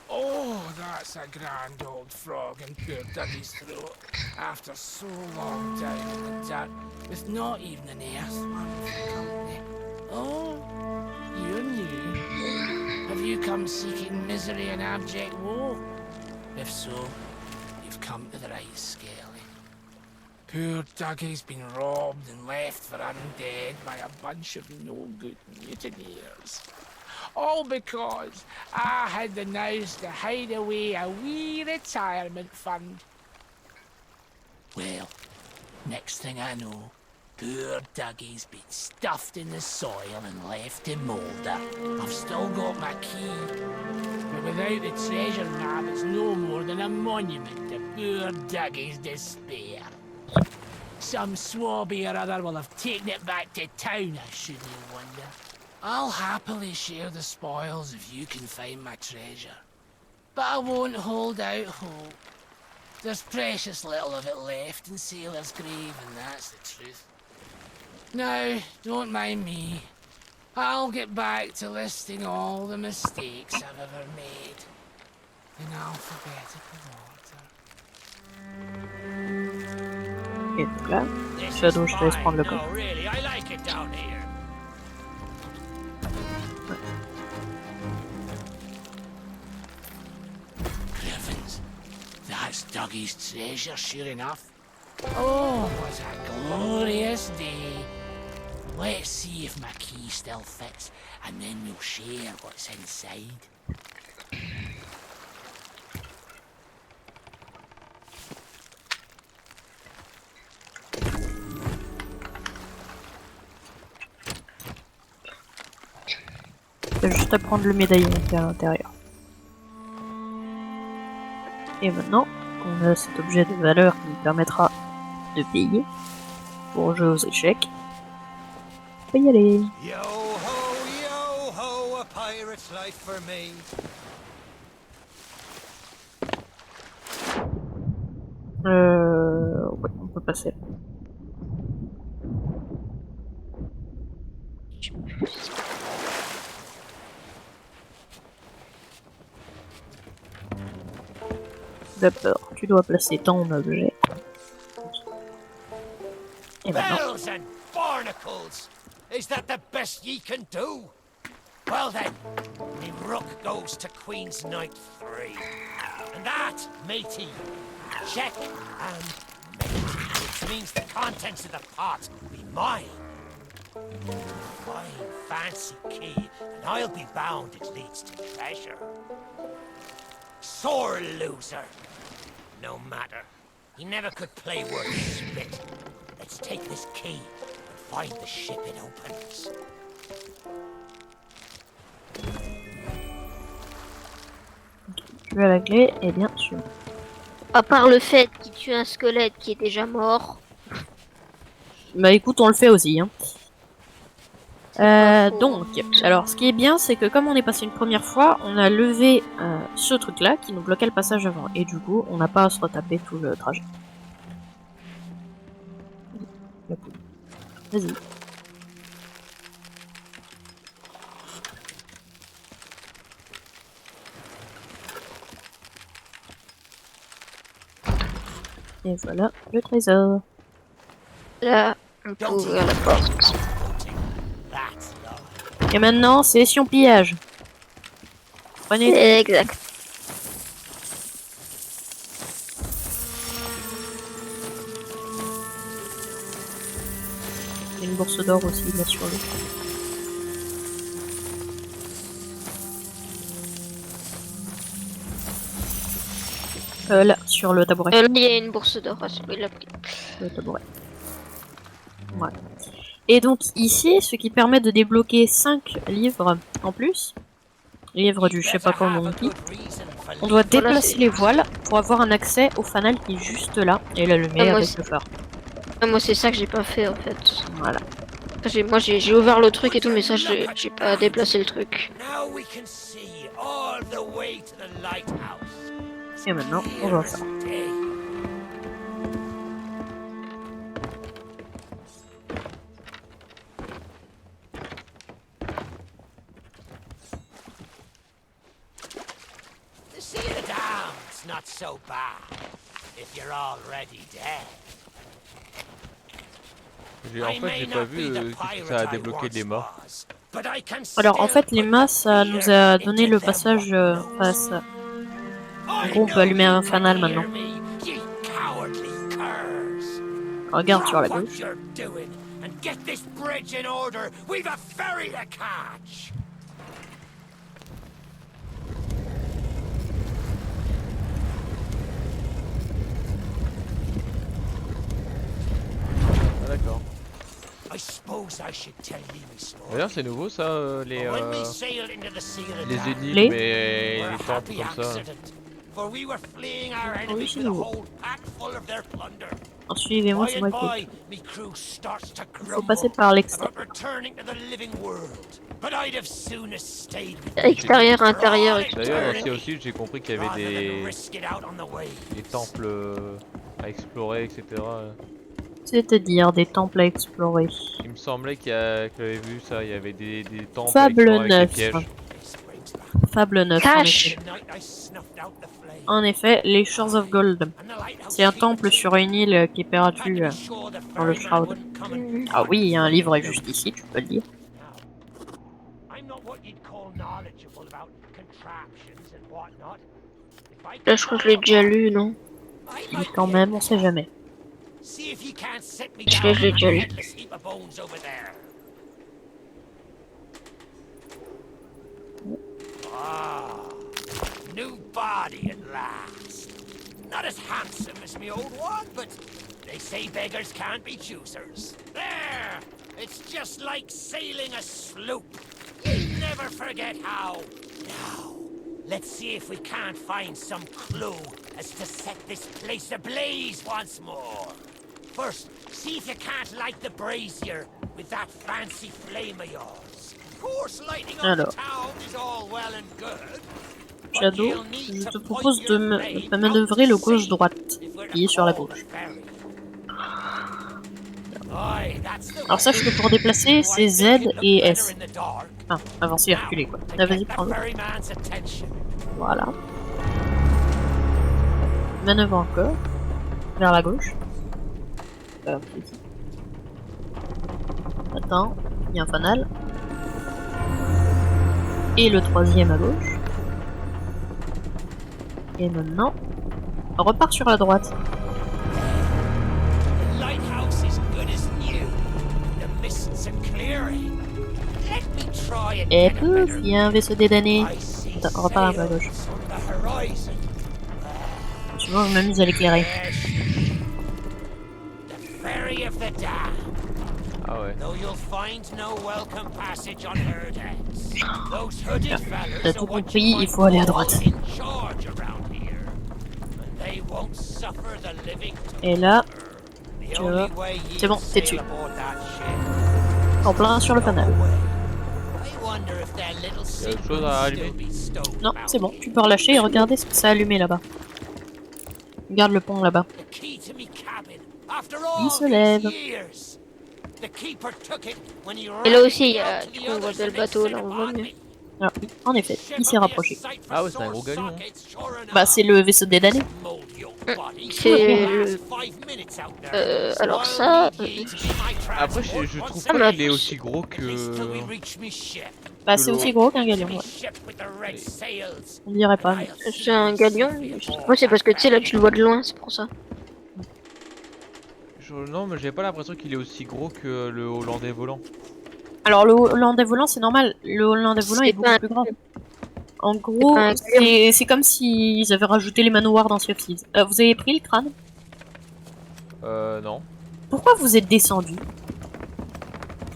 Oh, that's a grand old frog in poor Dougie's throat. After so long down in the dirt, with not even an earthworm for company. Oh, you're new. Have you come seeking misery and abject woe? If so, you've come to the right skelly. Poor Dougie's been robbed and left for undead by a bunch of no-good mutineers. All because I had the nous to hide away a wee retirement fund. Well, next thing I know, poor Dougie's been stuffed in the soil and left to moulder. I've still got my key, but without the treasure map, it's no more than a monument to poor Dougie's despair. Some swabby or other will have taken it back to town, I shouldn't wonder. I'll happily share the spoils if you can find my treasure. But I won't hold out hope. There's precious little of it left in Sailor's Grave, and that's the truth. Now, don't mind me. I'll get back to listing all the mistakes I've ever made in alphabetical order. Et donc là, Shadow, je te laisse prendre le coffre. No, really, I like it down here. Griffins, that's Dougie's treasure, sure enough. Oh, what a glorious day. Let's see if my key still fits, and then we'll share what's inside. T'as juste à prendre le médaillon qui est à l'intérieur. Et maintenant, on a cet objet de valeur qui nous permettra de payer pour jouer aux échecs. On peut y aller. Yo ho, a pirate's life for me. Ouais, on peut passer. D'abord, tu dois placer ton objet. Et maintenant, Bells and barnacles! Is that the best ye can do? Well then, me rook goes to Queen's Knight 3. And that, matey, check and matey, which means the contents of the pot be mine. Fine, fancy key, and I'll be bound it leads to pleasure. Sore loser. No matter. He never could play worth spit. Let's take this key and find the ship it opens. tu as la clé et bien sûr. À part le fait qu'il tue un squelette qui est déjà mort. Bah écoute, on le fait aussi. Hein. Pas faux. Donc, alors ce qui est bien, c'est que comme on est passé une première fois, on a levé ce truc-là qui nous bloquait le passage avant. Et du coup, on n'a pas à se retaper tout le trajet. Vas-y. Et voilà le trésor. Là, on peut ouvrir la porte. That's love. Et maintenant, c'est si on pillage. Prenez. Exact. Il y a une bourse d'or aussi là sur le. Là, sur le tabouret. Là, il y a une bourse d'or. Ah, c'est la pris. Le tabouret. Voilà. Et donc ici, ce qui permet de débloquer 5 livres en plus. Livres du je sais pas comment on dit. On doit déplacer les voiles pour avoir un accès au fanal qui est juste là. Et l'allumer moi avec aussi. le phare. Ah, moi, c'est ça que j'ai pas fait en fait. Voilà. Moi, j'ai ouvert le truc et tout, mais ça, j'ai pas déplacé le truc. Now we can see all the way to the lighthouse. Et maintenant, on va faire. Day. The sea of the damned's not so bad if you're already dead. En fait, j'ai pas vu que ça a débloqué des mâts. Alors en fait, les mâts, ça nous a donné le passage face. En gros, on peut allumer un fanal maintenant. Regarde sur la gauche. Ah, d'accord. I suppose I should tell you my story. D'ailleurs, c'est nouveau ça, les When we sailed into the sea of the les damned, énigmes Les- et we're les a temples happy comme ça. accident, for we were fleeing our oui, enemies c'est with a nouveau. whole pack full of their plunder. Alors, suivez-moi, By c'est and moi qui. by, me crew starts to Il faut grumble passer par l'extérieur. about returning to the living world. But I'd have sooner stayed with Extérieur, intérieur, Right. etc. D'ailleurs, aussi, aussi j'ai compris qu'il y avait rather than des risk it out on the waves. temples à explorer, etc. C'est-à-dire des temples à explorer. Il me semblait que j'avais vu ça, il y avait des temples Fable à explorer avec 9. des pièges. This brings back Fable 9. En Cache. effet. the night I snuffed out the flame. En effet, les Shores of Gold. And the lighthouse C'est un keeper temple too. sur une île qui est Had to perdue be sure the dans le ferryman Shroud. wouldn't come and Ah oui, il y a un livre juste ici, tu peux le lire. Now, I'm not what you'd call knowledgeable about contraptions and whatnot. If I Là, je crois que je l'ai déjà lu, non? Mais quand même, on sait jamais. See if you can't set me Je down l'ai on déjà that lu. headless heap of bones over there. Ah, new body at last. Not as handsome as me old one, but they say beggars can't be choosers. There! It's just like sailing a sloop. You never forget how. Now, let's see if we can't find some clue as to set this place ablaze once more. First, see if you can't light the brazier with that fancy flame of yours. Of course, lighting up the Alors. town is all well and good. Shadow, je te propose de manœuvrer le gauche-droite, qui est sur la gauche. Alors sache que pour déplacer, c'est Z et S. Enfin, avancer et reculer quoi. Ah, vas-y, prends-le. Voilà. Manœuvre encore. Vers la gauche. Ici. Attends, il y a un fanal. Et le troisième à gauche. Et maintenant, on repart sur la droite. Et pouf, il y a un vaisseau dédané. Attends, on repart un peu à gauche. Tu vois, on m'amuse à l'éclairer. Ah ouais. T'as tout compris, il faut aller à droite. Et là, tu vois, c'est bon, t'es dessus. En plein sur le fanal. Il y a autre chose à allumer? Non, c'est bon, tu peux relâcher et regarder ce que ça a allumé là-bas. Regarde le pont là-bas. Il se lève. Et là aussi, il y a, du coup, on voit le bateau, là, on voit mieux. Alors, oui, en effet, il s'est rapproché. Ah ouais, c'est un gros galion. Hein. Bah, c'est le vaisseau des damnés. C'est le... alors ça... Après, je trouve Ça pas m'a- qu'il est aussi gros que. Bah, c'est aussi gros qu'un galion, ouais. On dirait pas, mais... C'est un galion. Moi, c'est parce que, tu sais, là, tu le vois de loin, c'est pour ça. Non, mais j'ai pas l'impression qu'il est aussi gros que le Hollandais volant. Alors, le Hollandais volant, c'est normal. Le Hollandais volant est C'est beaucoup pas- plus grand. En gros, pas un c'est comme s'ils avaient rajouté les manoirs dans Sea of Thieves. Vous avez pris le crâne? Non. Pourquoi vous êtes descendu?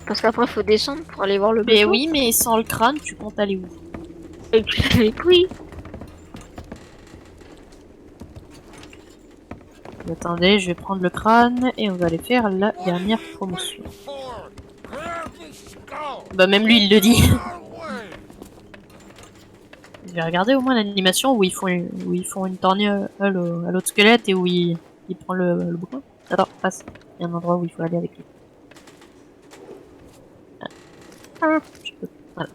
Parce qu'après, faut descendre pour aller voir le bateau. Mais oui, mais sans le crâne, tu comptes aller où? Et tu fais oui. Attendez, je vais prendre le crâne et on va aller faire la dernière promotion. Bah même lui il le dit. Je vais regarder au moins l'animation où ils font une torgnole à l'autre squelette et où il prend le bouquin. Attends, passe. Il y a un endroit où il faut aller avec lui. Ah, je peux. Voilà.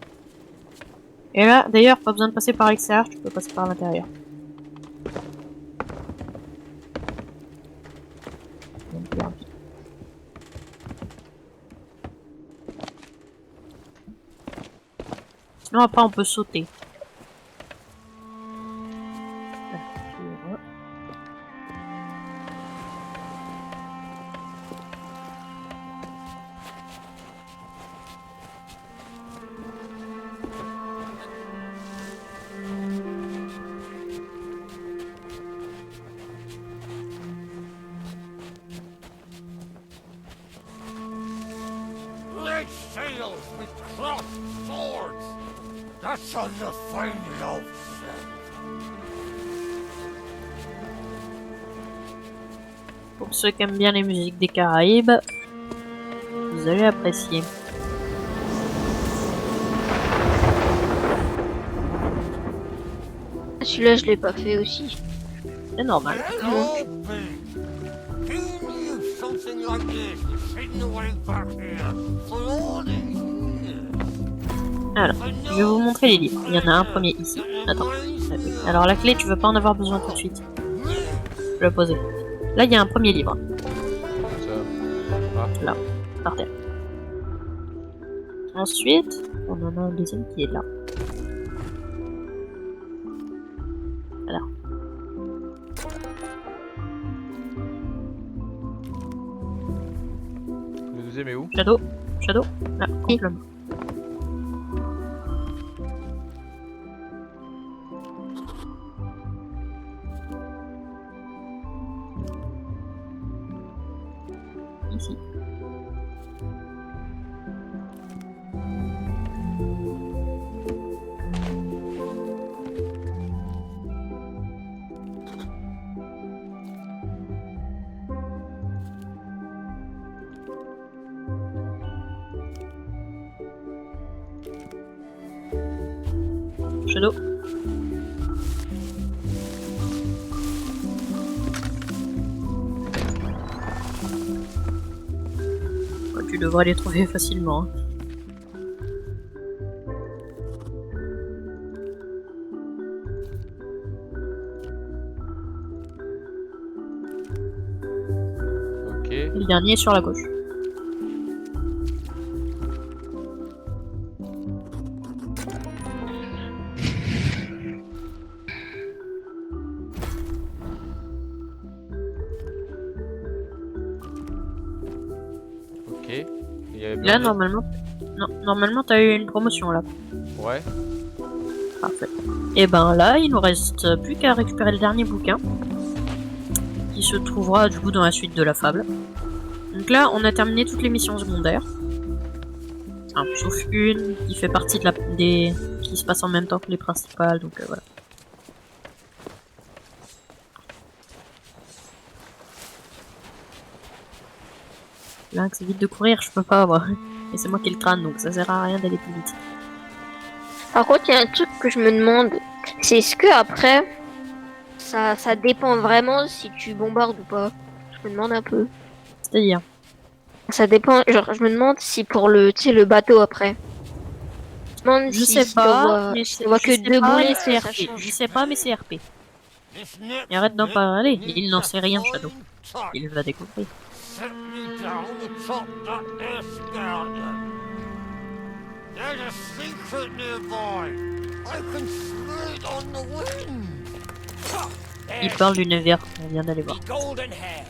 Et là, d'ailleurs, pas besoin de passer par l'extérieur, tu peux passer par l'intérieur. Sinon après on peut sauter. Red sails with crossed swords. That's on the fine love. Pour ceux qui aiment bien les musiques des Caraïbes, vous allez apprécier. Celui-là, je l'ai pas fait aussi. C'est normal. Hello, Big. Who knew something like this was hidden away back here for all these years? Alors, je vais vous montrer les livres. Il y en a un premier ici. Attends. Alors la clé, tu vas pas en avoir besoin tout de suite. Je vais la poser. Là, il y a un premier livre. Ça. Là, par terre. Ensuite, on en a un deuxième qui est là. Voilà. Le deuxième est où? Shadow. Shadow. Là, complètement. Ici. Shadow. Ouais, tu devrais les trouver facilement. Hein. Ok. Et le dernier est sur la gauche. Ok. Il y avait Là, bien- normalement... Non, normalement, t'as eu une promotion, là. Ouais. Parfait. Et ben là, il nous reste plus qu'à récupérer le dernier bouquin. Qui se trouvera, du coup, dans la suite de la fable. Donc là, on a terminé toutes les missions secondaires. Enfin, sauf une qui fait partie de qui se passe en même temps que les principales, donc voilà. Lynx, évite de courir, je peux pas avoir. Et c'est moi qui ai le crâne, donc ça sert à rien d'aller plus vite. Par contre, il y a un truc que je me demande, c'est est-ce que après, ça dépend vraiment si tu bombardes ou pas. Je me demande un peu. C'est-à-dire, Ça dépend, genre je me demande si pour le, tu sais, le bateau après. Je me demande je si sais si pas, mais tu vois je que sais deux pas, boulets, mais ça c'est RP. change. Je sais pas, mais c'est RP. Et arrête d'en parler, il n'en sait rien, Shadow. Il va découvrir. Set me down atop that there skeleton. There's a secret nearby. I can smell it on the wind. Il parle du navire qu'on vient d'aller voir. The Golden Hair,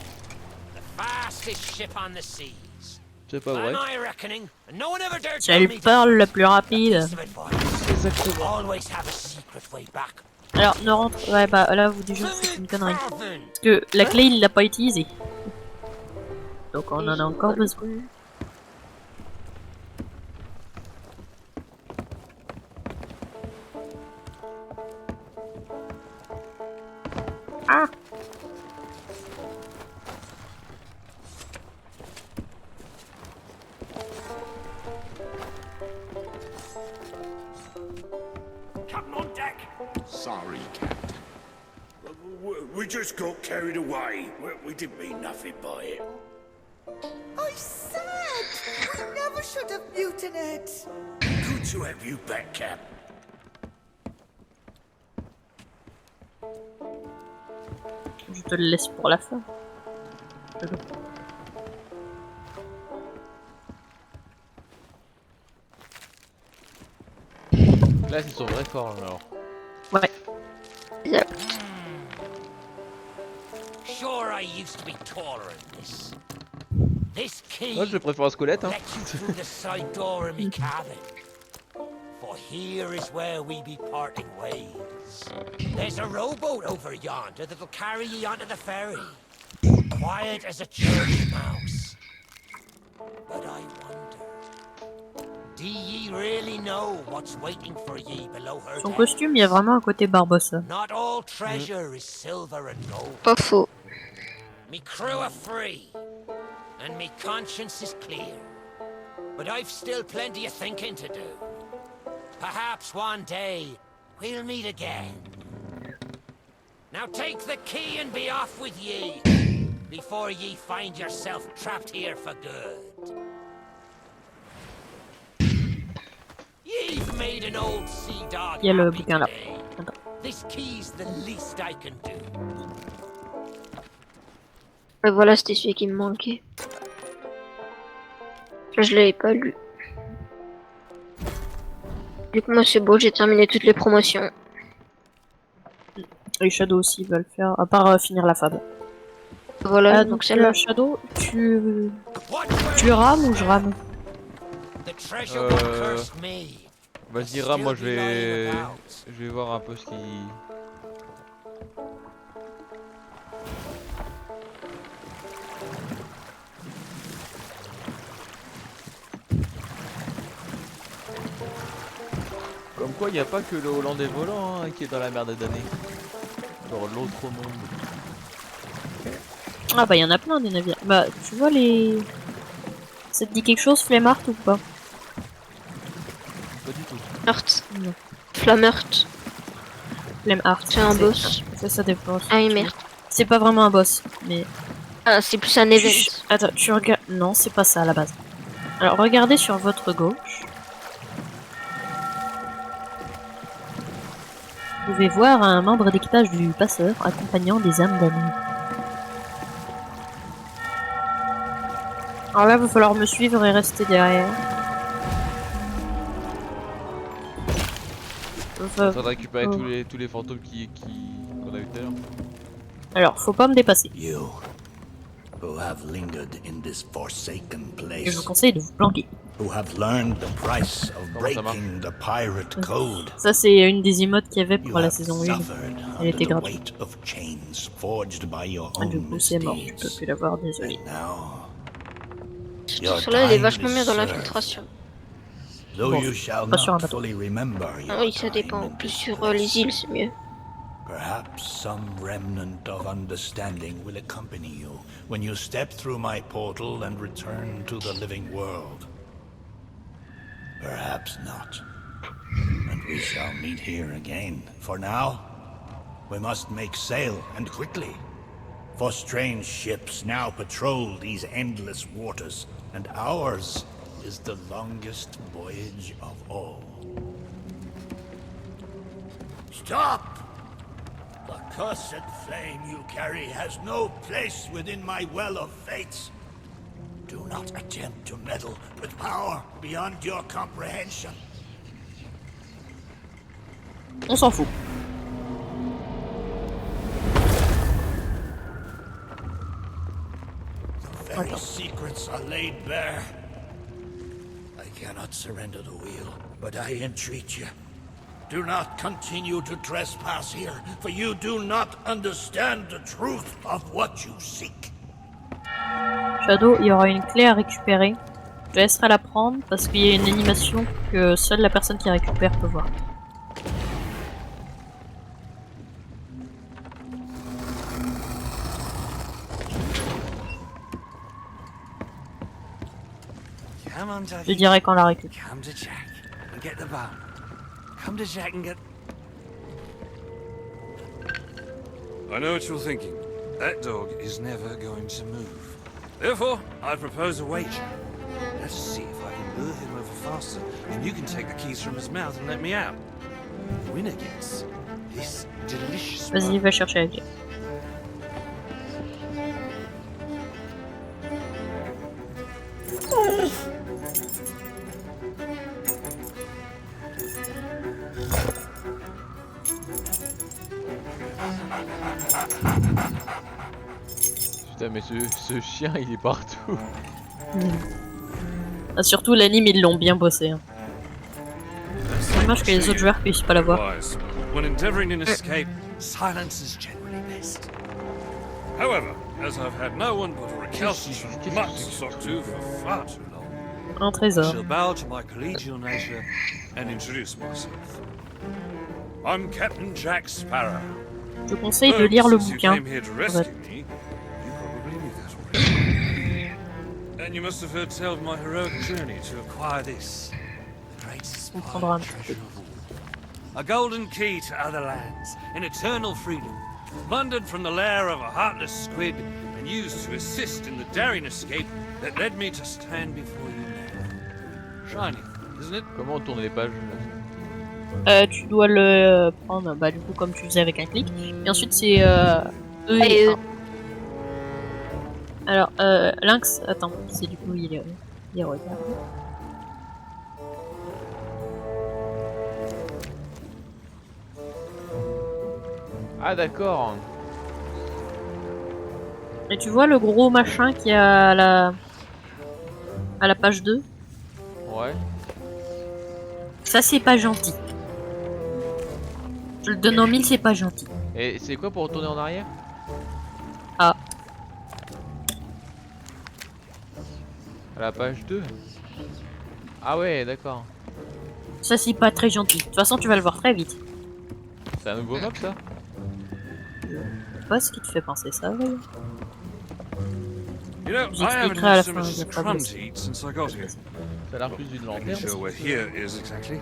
the fastest ship on the seas. C'est pas By vrai. my reckoning, and no one ever dared C'est tell elle me parle la plus rapide. piece of advice. Exactement. Always have a secret way back. Alors, ne rentre... Ouais, bah là, vous déjà, c'est une connerie. Carving. Parce que la clé, il l'a pas utilisée. Donc on en a encore besoin. Ah! Captain on deck. Sorry, Captain. We just got carried away. We didn't mean nothing by it. I said we never should have mutinied. Good to have you back, Cap. Je te le laisse pour la fin. Là, c'est son vrai forme alors. Ouais. Sure, I used to be taller than this. This key Moi, je préfère un squelette, hein. lets you through the side door of me cabin. For here is where we be parting ways. There's a rowboat over yonder that'll carry ye onto the ferry. Quiet as a church mouse. But I wonder, do ye really know what's waiting for ye below her Son deck? costume, il y a vraiment un côté Barbossa. Not all treasure is silver and gold. Pas faux. Me crew are free, and me conscience is clear. But I've still plenty of thinking to do. Perhaps one day we'll meet again. Now take the key and be off with ye, before ye find yourself trapped here for good. You've made an old sea dog Il y a le happy bouquin là. today. Attends. This key's the least I can do. Et voilà, c'était celui qui me manquait. Je l'avais pas lu. Du coup, moi c'est beau, j'ai terminé toutes les promotions. Et Shadow aussi va le faire, à part finir la fable. Voilà, Ah, donc celle-là. Shadow, tu Watch where tu rames ou je rame? the treasure won't curse me. Vas-y, Ram, moi je vais voir un peu ce qui. Comme quoi, il n'y a pas que le Hollandais volant hein, qui est dans la merde d'année. Genre l'autre monde. Ah bah il y en a plein des navires. Bah tu vois les... Ça te dit quelque chose, Flemmart ou pas? Pas du tout. Meurtre. Non. Flameurt. Flame Heart. C'est un boss. Ça dépend. Ah oui, merde. C'est pas vraiment un boss, mais... Ah, c'est plus un event. Attends, tu regardes... Non, c'est pas ça à la base. Alors, regardez sur votre gauche. Vous pouvez voir un membre d'équipage du passeur accompagnant des âmes d'amour. Alors là, il va falloir me suivre et rester derrière. On est en train de récupérer tous les fantômes qu'on a eu tout à l'heure. Alors, faut pas me dépasser. You who have lingered in this forsaken Et place, je vous conseille de vous planquer. who have learned the price of Comment ça marche? breaking the pirate code, Ça, c'est une des emotes qu'il y avait you pour la have saison 1. suffered Elle était under the gratuite. weight of chains forged by your Ah, du own coup, c'est mort. Je peux misdeeds. plus l'avoir, désolé. And now, Surtout celui-là, il est vachement bien dans l'infiltration. though Bon, you shall pas sur un not bateau. fully remember Ah your oui, ça time dépend. in Plus this sur place, les îles, c'est mieux. perhaps some remnant of understanding will accompany you when you step through my portal and return to the living world. Perhaps not. And we shall meet here again. For now, we must make sail, and quickly. For strange ships now patrol these endless waters, and ours is the longest voyage of all. Stop! The cursed flame you carry has no place within my well of fates. Do not attempt to meddle with power beyond your comprehension. On s'en fout. The very secrets are laid bare. I cannot surrender the wheel, but I entreat you. Do not continue to trespass here, for you do not understand the truth of what you seek. Shadow, il y aura une clé à récupérer. Je laisserai la prendre parce qu'il y a une animation que seule la personne qui récupère peut voir. Come on, Je Dougie. dirai quand la récupère. Come to Jack and get the bone. Come to Jack and get... I know what you're thinking. That dog is never going to move. Therefore, I propose a wager. Let's see if I can lure him over faster, and you can take the keys from his mouth and let me out. The winner gets this delicious Vas-y, va chercher la clé. Putain, mais ce chien, il est partout. Ah, surtout l'anime, ils l'ont bien bossé. Hein. C'est dommage que les autres joueurs puissent pas la voir. Wise. When endeavoring an escape, silence is generally best. However, as I've had no one but a recalcitrant mutt to talk to for far too long, Un I trésor. shall bow to my collegial nature and introduce myself. I'm Captain Jack Sparrow. Je conseille de lire le Since you bouquin. came here to en rescue fait. me, you probably knew that already. And you must have heard tell of my heroic journey to acquire this, the greatest On prendra un pirate petit peu. treasure of all. A golden key to other lands, in eternal freedom, plundered from the lair of a heartless squid, and used to assist in the daring escape that led me to stand before you now. Shiny, isn't it? Comment on tourne les pages là? Tu dois le prendre, bah du coup comme tu faisais avec un clic. Et ensuite c'est E Et et 1. Alors Lynx, attends, c'est du coup il regarde. Ah d'accord. Et tu vois le gros machin qui a à la page 2? Ouais. Ça c'est pas gentil. Je le donne en 1000, c'est pas gentil. Et c'est quoi pour retourner en arrière? Ah. À la page 2. Ah ouais, d'accord. Ça c'est pas très gentil. De toute façon tu vas le voir très vite. C'est un nouveau map ça? Je sais pas ce qui te fait penser ça, ouais. You know, I haven't J'expliquerai à la had so fin, much il y as a a pas crumb de- to eat since I got here. Ça a l'air plus d'une I'm not lanterne. sure where here is exactly.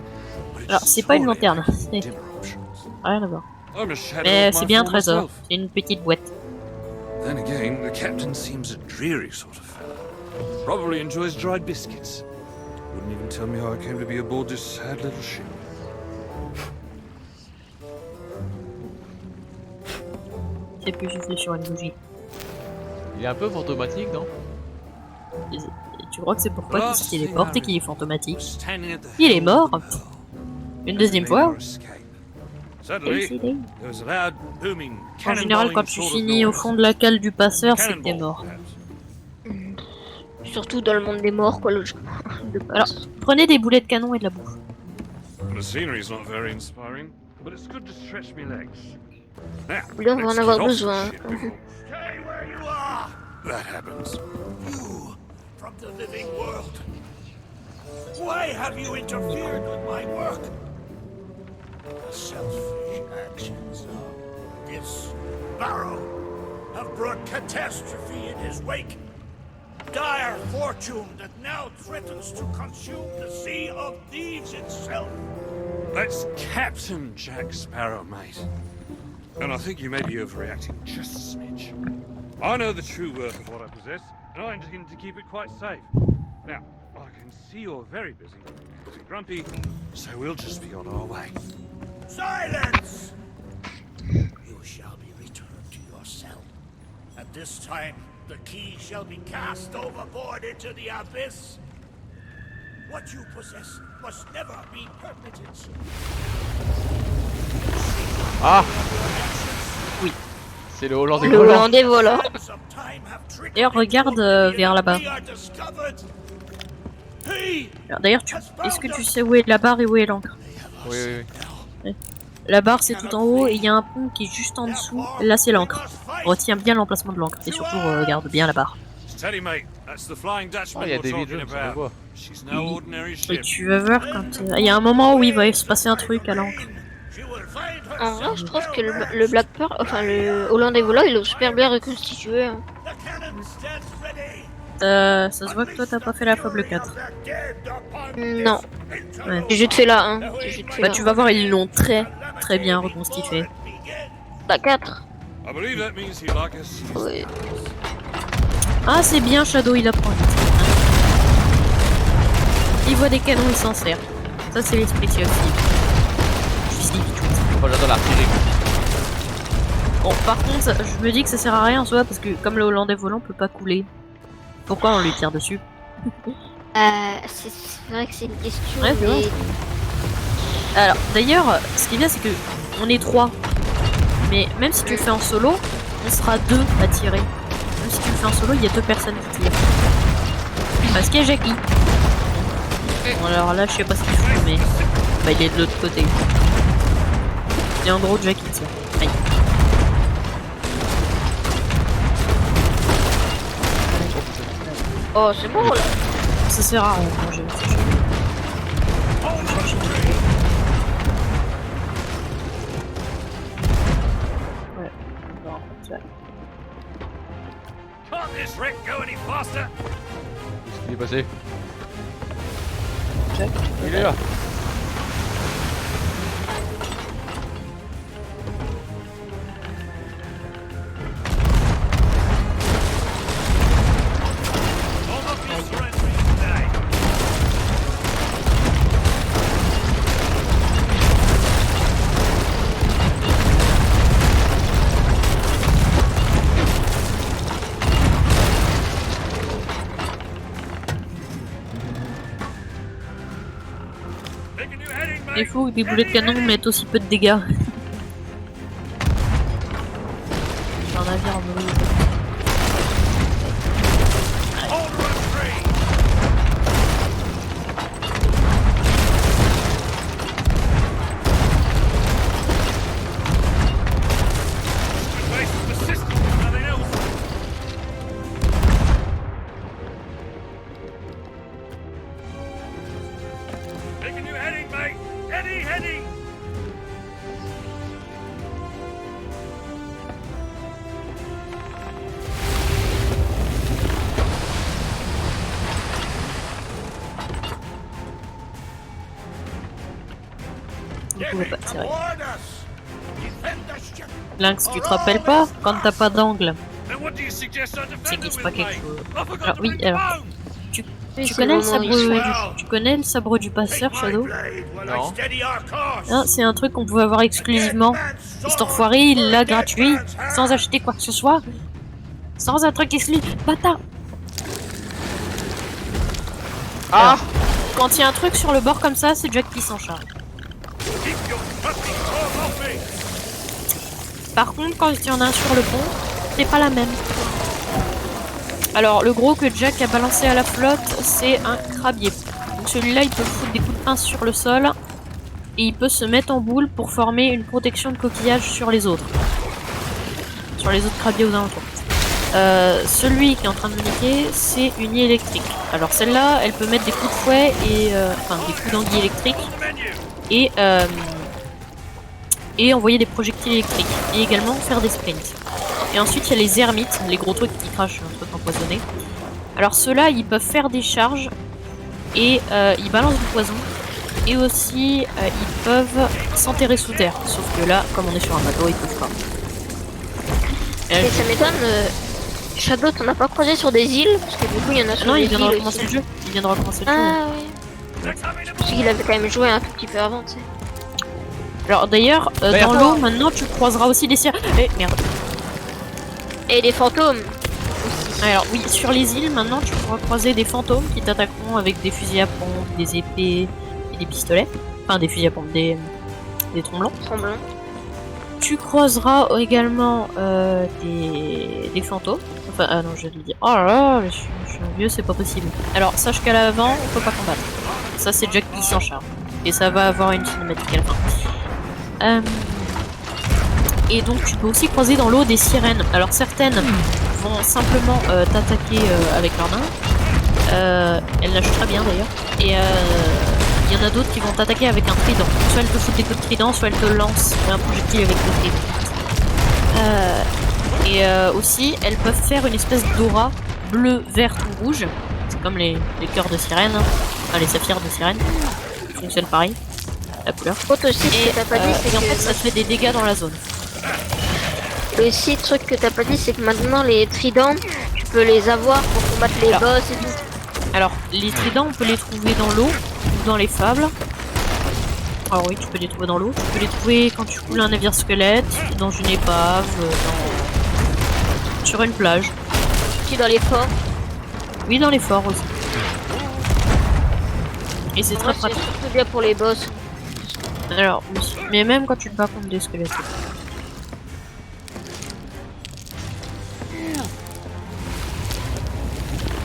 but it's Alors c'est pas une surely lanterne, lacking c'est dimmer options. rien à voir. I'm a shadow Mais of c'est my bien un former trésor. self. C'est une petite boîte. Then again, the captain seems a dreary sort of fellow. Probably enjoys dried biscuits. Wouldn't even tell me how I came to be aboard this sad little ship. C'est plus souffler sur une bougie. Il est un peu fantomatique, non? Et tu crois que c'est pourquoi Ah, il se téléporte et qu'il est fantomatique? Standing at the Il est helm mort. of the bow, Une deuxième made fois. our escape. Suddenly, Décidé. there was a loud, booming, En général, quand tu cannonballing sort of finis au noise. fond de la cale du passeur, c'est que t'es Cannonball, mort. perhaps. Surtout dans le monde des morts, quoi, logiquement. Alors, prenez des boulets de canon et de la bouffe. The scenery's not very inspiring, but it's good to stretch my legs. Now, Là, on va let's en avoir get off besoin. the ship before Stay where you are! that happens. You, from the living world. Why have you interfered with my work? The selfish actions of this Barrow have brought catastrophe in his wake. Dire fortune that now threatens to consume the Sea of Thieves itself. That's Captain Jack Sparrow, mate. And I think you may be overreacting just a smidge. I know the true worth of what I possess, and I intend to keep it quite safe. Now, I can see you're very busy, getting grumpy, so we'll just be on our way. Silence! You shall be returned to your cell. At this time, the key shall be cast overboard into the abyss. What you possess must never be permitted. Ah! Oui. C'est le Hollandais Le volant. Hollandais volant. D'ailleurs, regarde vers là-bas. Alors, d'ailleurs, est-ce que tu sais où est la barre et où est l'ancre? Oui, oui, oui. La barre, c'est tout en haut et il y a un pont qui est juste en dessous. Là, c'est l'ancre. Retiens bien l'emplacement de l'ancre et surtout, regarde bien la barre. Steady, mate. That's the Flying Dutchman Oh, il y a we're David talking Jones, on le about. voit. She's no ordinary Et ship. tu vas voir quand... Il y a un moment où il va se passer un truc à l'ancre. En vrai, je trouve que le Black Pearl, enfin le Hollandais volant, il est super bien reconstitué. Hein. Ça se voit que toi, t'as pas fait la Fable 4. Non. Ouais. J'ai juste fait là, hein. J'ai juste fait Bah, là. tu vas voir, ils l'ont très bien reconstitué. La 4. I believe that means he'd like us. Oui. Ah, c'est bien, Shadow, il apprend vite. Il voit des canons, il s'en sert. Ça, c'est l'esprit Sea of Thieves. Justifie tout. Moi j'adore l'artillerie. Bon, par contre, je me dis que ça sert à rien en soi, parce que comme le Hollandais volant peut pas couler, pourquoi on lui tire dessus? C'est vrai que c'est une question. Ouais, c'est vrai. Alors, d'ailleurs, ce qui est bien, c'est que on est 3. Mais même si tu le fais en solo, on sera 2 à tirer. Même si tu le fais en solo, il y a 2 personnes qui tirent. Parce qu'il y a Jackie. Bon, alors là, je sais pas ce qu'il fout, mais bah, il est de l'autre côté. Et en gros, Jackie tire. Aïe. Oh, c'est bon là. Ça sert à rien de manger. Ouais. Bon, tu vois. Can't this wreck go any faster? Qu'est-ce qui est passé? Jack. Il est là. All of you surrendering today. Make a new heading, Il mate. faut que des boulets de canon mettent aussi peu de dégâts. J'ai un navire en mode. Hold run free. The base is persistent with nothing else. Make a new heading, mate. Any heading. On pouvait pas tirer. Toward us! Defend Lynx, tu te rappelles pas? Quand t'as pas d'angle, Then what do you suggest I c'est defend qu'il them se with, passe quelque mate? chose. I forgot Alors to oui, bring the alors, bone. tu Oui, tu c'est connais le le moment où sabre, il se tu connais le sabre du passeur, Shadow? Non. Hein, c'est un truc qu'on pouvait avoir exclusivement. Et cet enfoiré, il l'a gratuit, sans acheter quoi que ce soit. Sans un truc exclu. Bâtard! Ah! Quand il y a un truc sur le bord comme ça, c'est Jack qui s'en charge. Par contre, quand il y en a un sur le pont, c'est pas la même. Alors, le gros que Jack a balancé à la flotte, c'est un crabier. Donc celui-là, il peut foutre des coups de pince sur le sol. Et il peut se mettre en boule pour former une protection de coquillage sur les autres. Sur les autres crabiers aux alentours. Celui qui est en train de me niquer, c'est une île électrique. Alors celle-là, elle peut mettre des coups de fouet et enfin des coups d'anguille électriques et envoyer des projectiles électriques et également faire des sprints. Et ensuite il y a les ermites, les gros trucs qui crachent un truc empoisonné. Alors ceux-là, ils peuvent faire des charges et ils balancent du poison et aussi ils peuvent s'enterrer sous terre. Sauf que là, comme on est sur un bateau, ils peuvent pas. Et ça m'étonne, Shadow, t'en as pas croisé sur des îles? Parce que du coup, il y en a sur Non, des il vient de îles recommencer aussi. le jeu. Il vient de recommencer le jeu. Ah oui. Parce qu'il avait quand même joué un tout petit peu avant, tu sais. Alors d'ailleurs, dans l'eau, maintenant, tu croiseras aussi des sirènes. Eh, merde. Et des fantômes. Alors oui, sur les îles, maintenant, tu pourras croiser des fantômes qui t'attaqueront avec des fusils à pompe, des épées et des pistolets. Enfin, des fusils à pompe, des tromblons. Tromblons. Tu croiseras également des fantômes. Enfin, ah non, je vais le dire. Oh là là, je suis un vieux, c'est pas possible. Alors, sache qu'à l'avant, on peut pas combattre. Ça, c'est Jack qui s'en charge. Et ça va avoir une cinématique à la fin. Et donc, tu peux aussi croiser dans l'eau des sirènes. Alors, certaines vont simplement t'attaquer avec leurs mains. Elles nagent très bien d'ailleurs. Et il y en a d'autres qui vont t'attaquer avec un trident. Soit elles te foutent des coups de trident, soit elles te lancent un projectile avec le trident. Aussi, elles peuvent faire une espèce d'aura bleu, vert ou rouge. C'est comme les cœurs de sirène, hein. Enfin, les saphirs de sirène. Ça fonctionne pareil, la couleur. Autre aussi, ce que t'as pas dit, c'est et en que fait, ça te fait des dégâts dans la zone. le aussi truc que t'as pas dit, c'est que maintenant les tridents, tu peux les avoir pour combattre les boss et tout. Alors, les tridents, on peut les trouver dans l'eau ou dans les fables. Alors oui, tu peux les trouver dans l'eau. Tu peux les trouver quand tu coules un navire squelette, dans une épave, sur une plage. Aussi dans les forts. Oui, dans les forts aussi. Et c'est très C'est pratique. surtout bien pour les boss. Alors, oui. Mais même quand tu te bats contre des squelettes.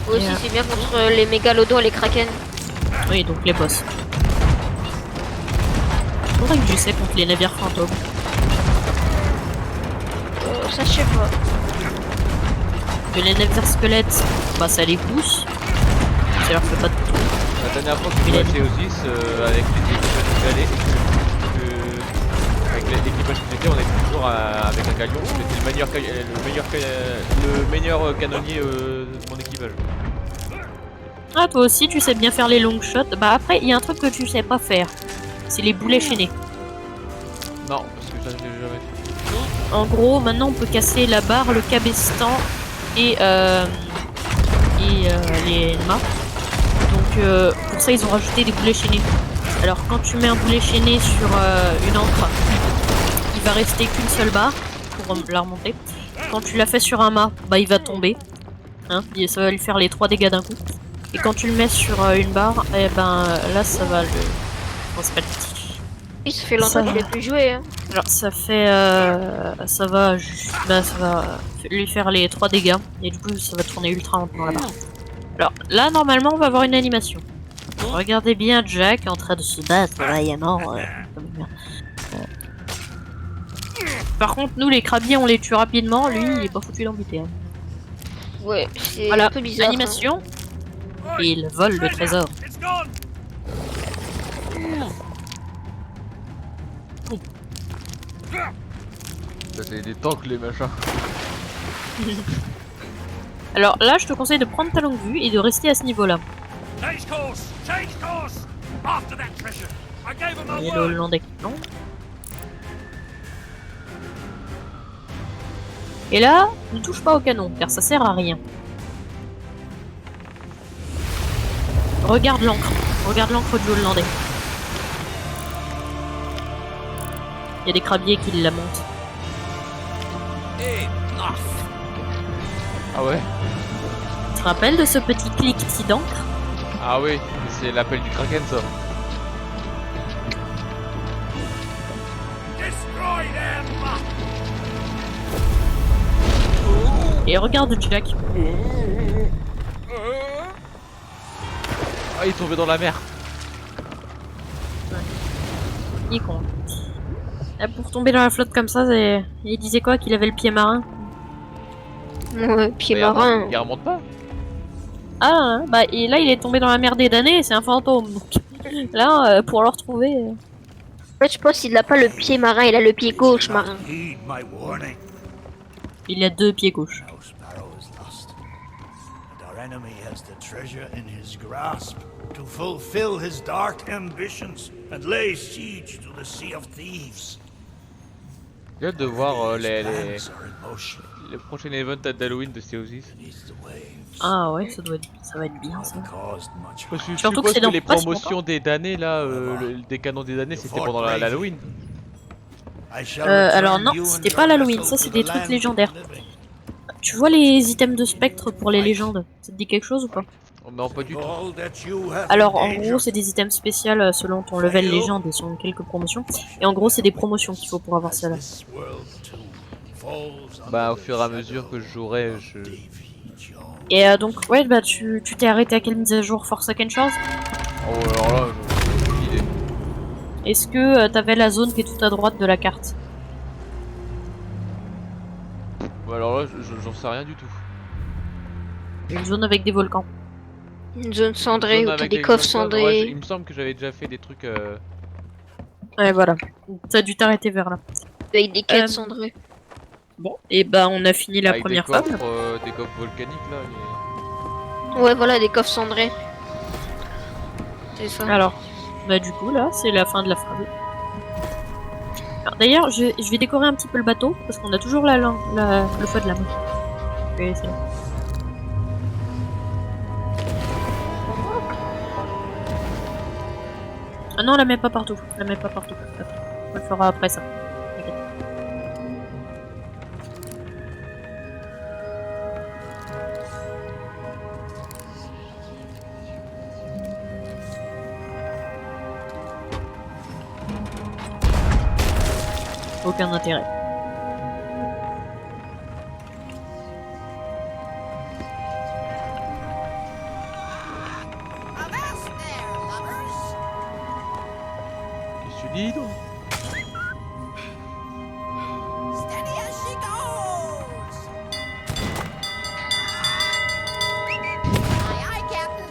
Aussi, c'est bien contre les mégalodons et les kraken. Oui, donc les boss. Faudrait que je sais contre les navires fantômes. Ça, je sais pas. Que les navires squelettes, bah ça les pousse. Ça leur fait pas de tout. La dernière fois que j'ai joué à Osis avec l'équipage que j'étais, on était toujours avec un galion. J'étais le meilleur canonnier de mon équipage. Ah, toi aussi tu sais bien faire les long shots. Bah après, il y a un truc que tu sais pas faire. C'est les boulets chaînés. Non, parce que ça je l'ai jamais fait. En gros, maintenant on peut casser la barre, le cabestan et les mâts. Donc pour ça ils ont rajouté des boulets chaînés. Alors quand tu mets un boulet chaîné sur une ancre, il va rester qu'une seule barre pour la remonter. Quand tu l'as fait sur un mât, bah il va tomber. Hein, et ça va lui faire les 3 dégâts d'un coup. Et quand tu le mets sur une barre, et ben là ça va le... Comment ça s'appelle ? Il se fait longtemps qu'il a pu jouer. Hein. Alors ça fait... ça va lui faire les 3 dégâts. Et du coup ça va tourner ultra lentement là-bas. Alors là normalement on va avoir une animation. Regardez bien Jack en train de se battre vaillamment. Par contre nous les crabiers on les tue rapidement. Lui il est pas foutu d'embêter. Hein. Ouais, c'est voilà, un peu bizarre. Animation. Hein. Il vole le trésor. Ça c'est des tanks les machins. Alors là je te conseille de prendre ta longue vue et de rester à ce niveau là. Et le long des clons. Et là, ne touche pas au canon, car ça sert à rien. Regarde l'encre. Regarde l'encre du Hollandais. Il y a des crabiers qui la montent. Ah ouais? Tu te rappelles de ce petit cliquetis d'encre? Ah oui, c'est l'appel du Kraken ça. Et regarde Jack. Ah, il est tombé dans la mer. Il est con. Là, pour tomber dans la flotte comme ça, il disait quoi? Qu'il avait le pied marin? Ouais, pied Bah, marin. Il remonte pas. Ah, bah et là il est tombé dans la mer des damnés, c'est un fantôme. Donc là, pour le retrouver... En fait, je pense qu'il a pas le pied marin, il a le pied gauche marin. Heed my warning. Il a 2 pieds gauches. Now Sparrow is lost, and our enemy has the treasure in his grasp to fulfill his dark ambitions and lay siege to the Sea of Thieves. J'ai hâte de voir His plans are in motion. le prochain event d'Halloween de Sea of Thieves. Beneath the waves. Ah ouais, ça va être bien ça. Caused much Parce que je Surtout que suppose c'est que dans les pas si promotions des damnés là, des canons des damnés, c'était pendant l'Halloween. Alors non, c'était pas l'Halloween, ça c'est des trucs légendaires. Tu vois les items de spectre pour les légendes? Ça te dit quelque chose ou pas? Non, pas du tout. Alors en gros c'est des items spéciaux selon ton level légende et selon quelques promotions. Et en gros c'est des promotions qu'il faut pour avoir ça là. Bah au fur et à mesure que je jouerai, je... Et donc ouais bah tu t'es arrêté à quelle mise à jour Forsaken Shores? Oh alors là, j'ai aucune idée. Est-ce que t'avais la zone qui est tout à droite de la carte? Bah alors là, j'en sais rien du tout. Une zone avec des volcans. Une zone cendrée Zone où t'as avec des les coffres volcans, ouais, cendrés. il me semble que j'avais déjà fait des trucs... Ouais voilà. T'as dû t'arrêter vers là. Avec des quêtes cendrées. Bon, et bah on a fini la avec première des coffres, phase. des coffres volcaniques là. Ouais, voilà, des coffres cendrés. C'est ça. Alors, bah du coup là, c'est la fin de la phrase. Alors d'ailleurs, je vais décorer un petit peu le bateau, parce qu'on a toujours le feu de lame. Je vais essayer. Ah non, la mets pas partout. La mets pas partout. Attends, on le fera après ça. T'inquiète. Aucun intérêt. Qu'est-ce que tu dis donc? Steady as she goes. Aye, aye, Captain.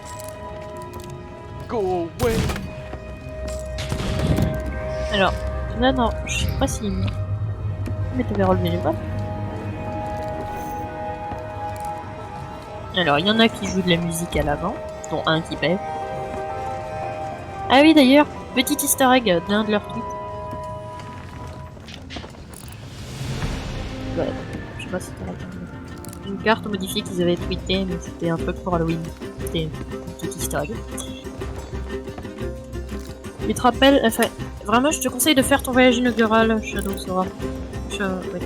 Go away. Alors, là non, je sais pas si... Mais t'avais relevé les balles. Alors, il y en a qui jouent de la musique à l'avant, dont un qui pète. Ah oui d'ailleurs, petit easter egg d'un de leurs tweets. Ouais, je sais pas si t'as regardé. Une carte modifiée qu'ils avaient tweeté, mais c'était un truc pour Halloween. C'était un petit easter egg. Il te rappelle, enfin, vraiment je te conseille de faire ton voyage inaugural, Shadow Sora. Ouais.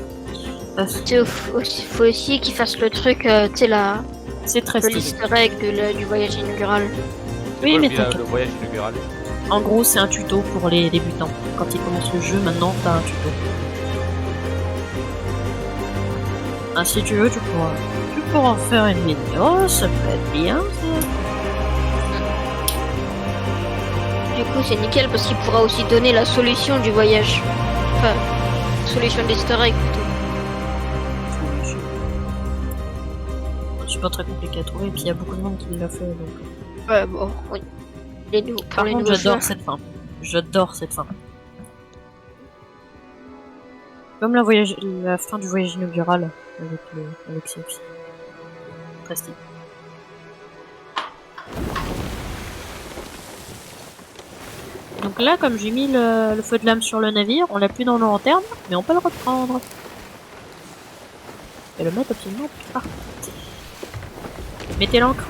Faut aussi qu'ils fassent le truc, tu sais, la... C'est très le stylé. easter egg du voyage inaugural. Oui, mais le t'inquiète. voyage inaugural. En gros, c'est un tuto pour les débutants. Quand ils commencent le jeu, maintenant, t'as un tuto. Ah, si tu veux, tu pourras en faire une vidéo, ça peut être bien, ça. Du coup, c'est nickel parce qu'il pourra aussi donner la solution du voyage. Enfin, solution d'easter egg plutôt. C'est pas très compliqué à trouver, et puis il y a beaucoup de monde qui l'a fait, donc... Ouais, bon, oui. Pour Par les contre, nouveaux j'adore joueurs. cette fin. J'adore cette fin. Comme la fin du voyage inaugural avec Sophie. Très stylé. Donc là, comme j'ai mis le feu de lame sur le navire, on l'a plus dans le lanterne, mais on peut le reprendre. Et le mettre absolument pas. Mettez l'encre.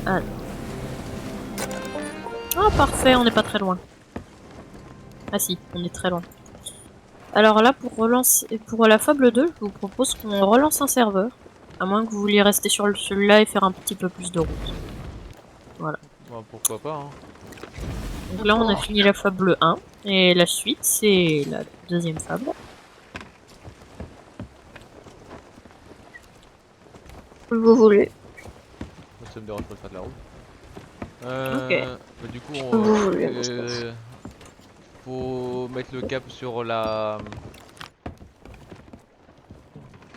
Ah. Oh parfait, on n'est pas très loin. Ah si, on est très loin. Alors là, pour la Fable 2, je vous propose qu'on relance un serveur. À moins que vous vouliez rester sur celui-là et faire un petit peu plus de route. Voilà. Bon, pourquoi pas, hein. Donc là, on a fini la Fable 1. Et la suite, c'est la deuxième Fable. Vous voulez. Ça me dérange pas de faire de la route. Ok. Bah, du coup, Vous voulez, faut mettre le cap sur la...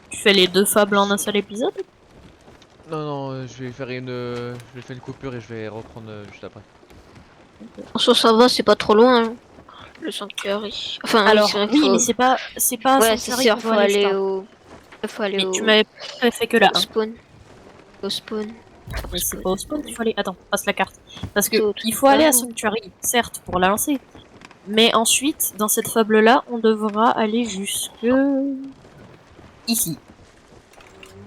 Tu fais les deux Fables en un seul épisode? Non, non, je vais faire une coupure et je vais reprendre juste après. En soi, ça va, c'est pas trop loin. Hein. Le sanctuary. Enfin, Alors, c'est vrai oui, faut... mais c'est pas Ouais, c'est Sanctuary sûr, qu'on faut doit aller, aller je au... Faut aller Mais au... tu m'avais fait que là. au spawn. Au spawn. Mais c'est pas au spawn qu'il faut aller. Attends, passe la carte. Parce que Tout il faut aller à à Sanctuary, certes, pour la lancer. Mais ensuite, dans cette Fable-là, on devra aller jusque... ici.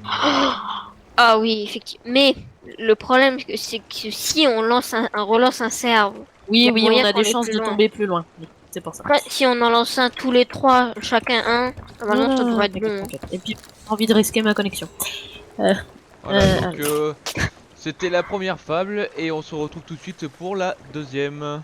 Ah oui, effectivement. Mais le problème, c'est que si on lance relance un serve... Oui, y a oui, moyen on a qu'on des aille chances plus de loin. tomber plus loin. Oui, c'est pour ça. Après, si on en lance un tous les trois, chacun un, normalement ça devrait être t'inquiète, bon. t'inquiète. Et puis, j'ai envie de risquer ma connexion. Voilà, donc c'était la première fable et on se retrouve tout de suite pour la deuxième.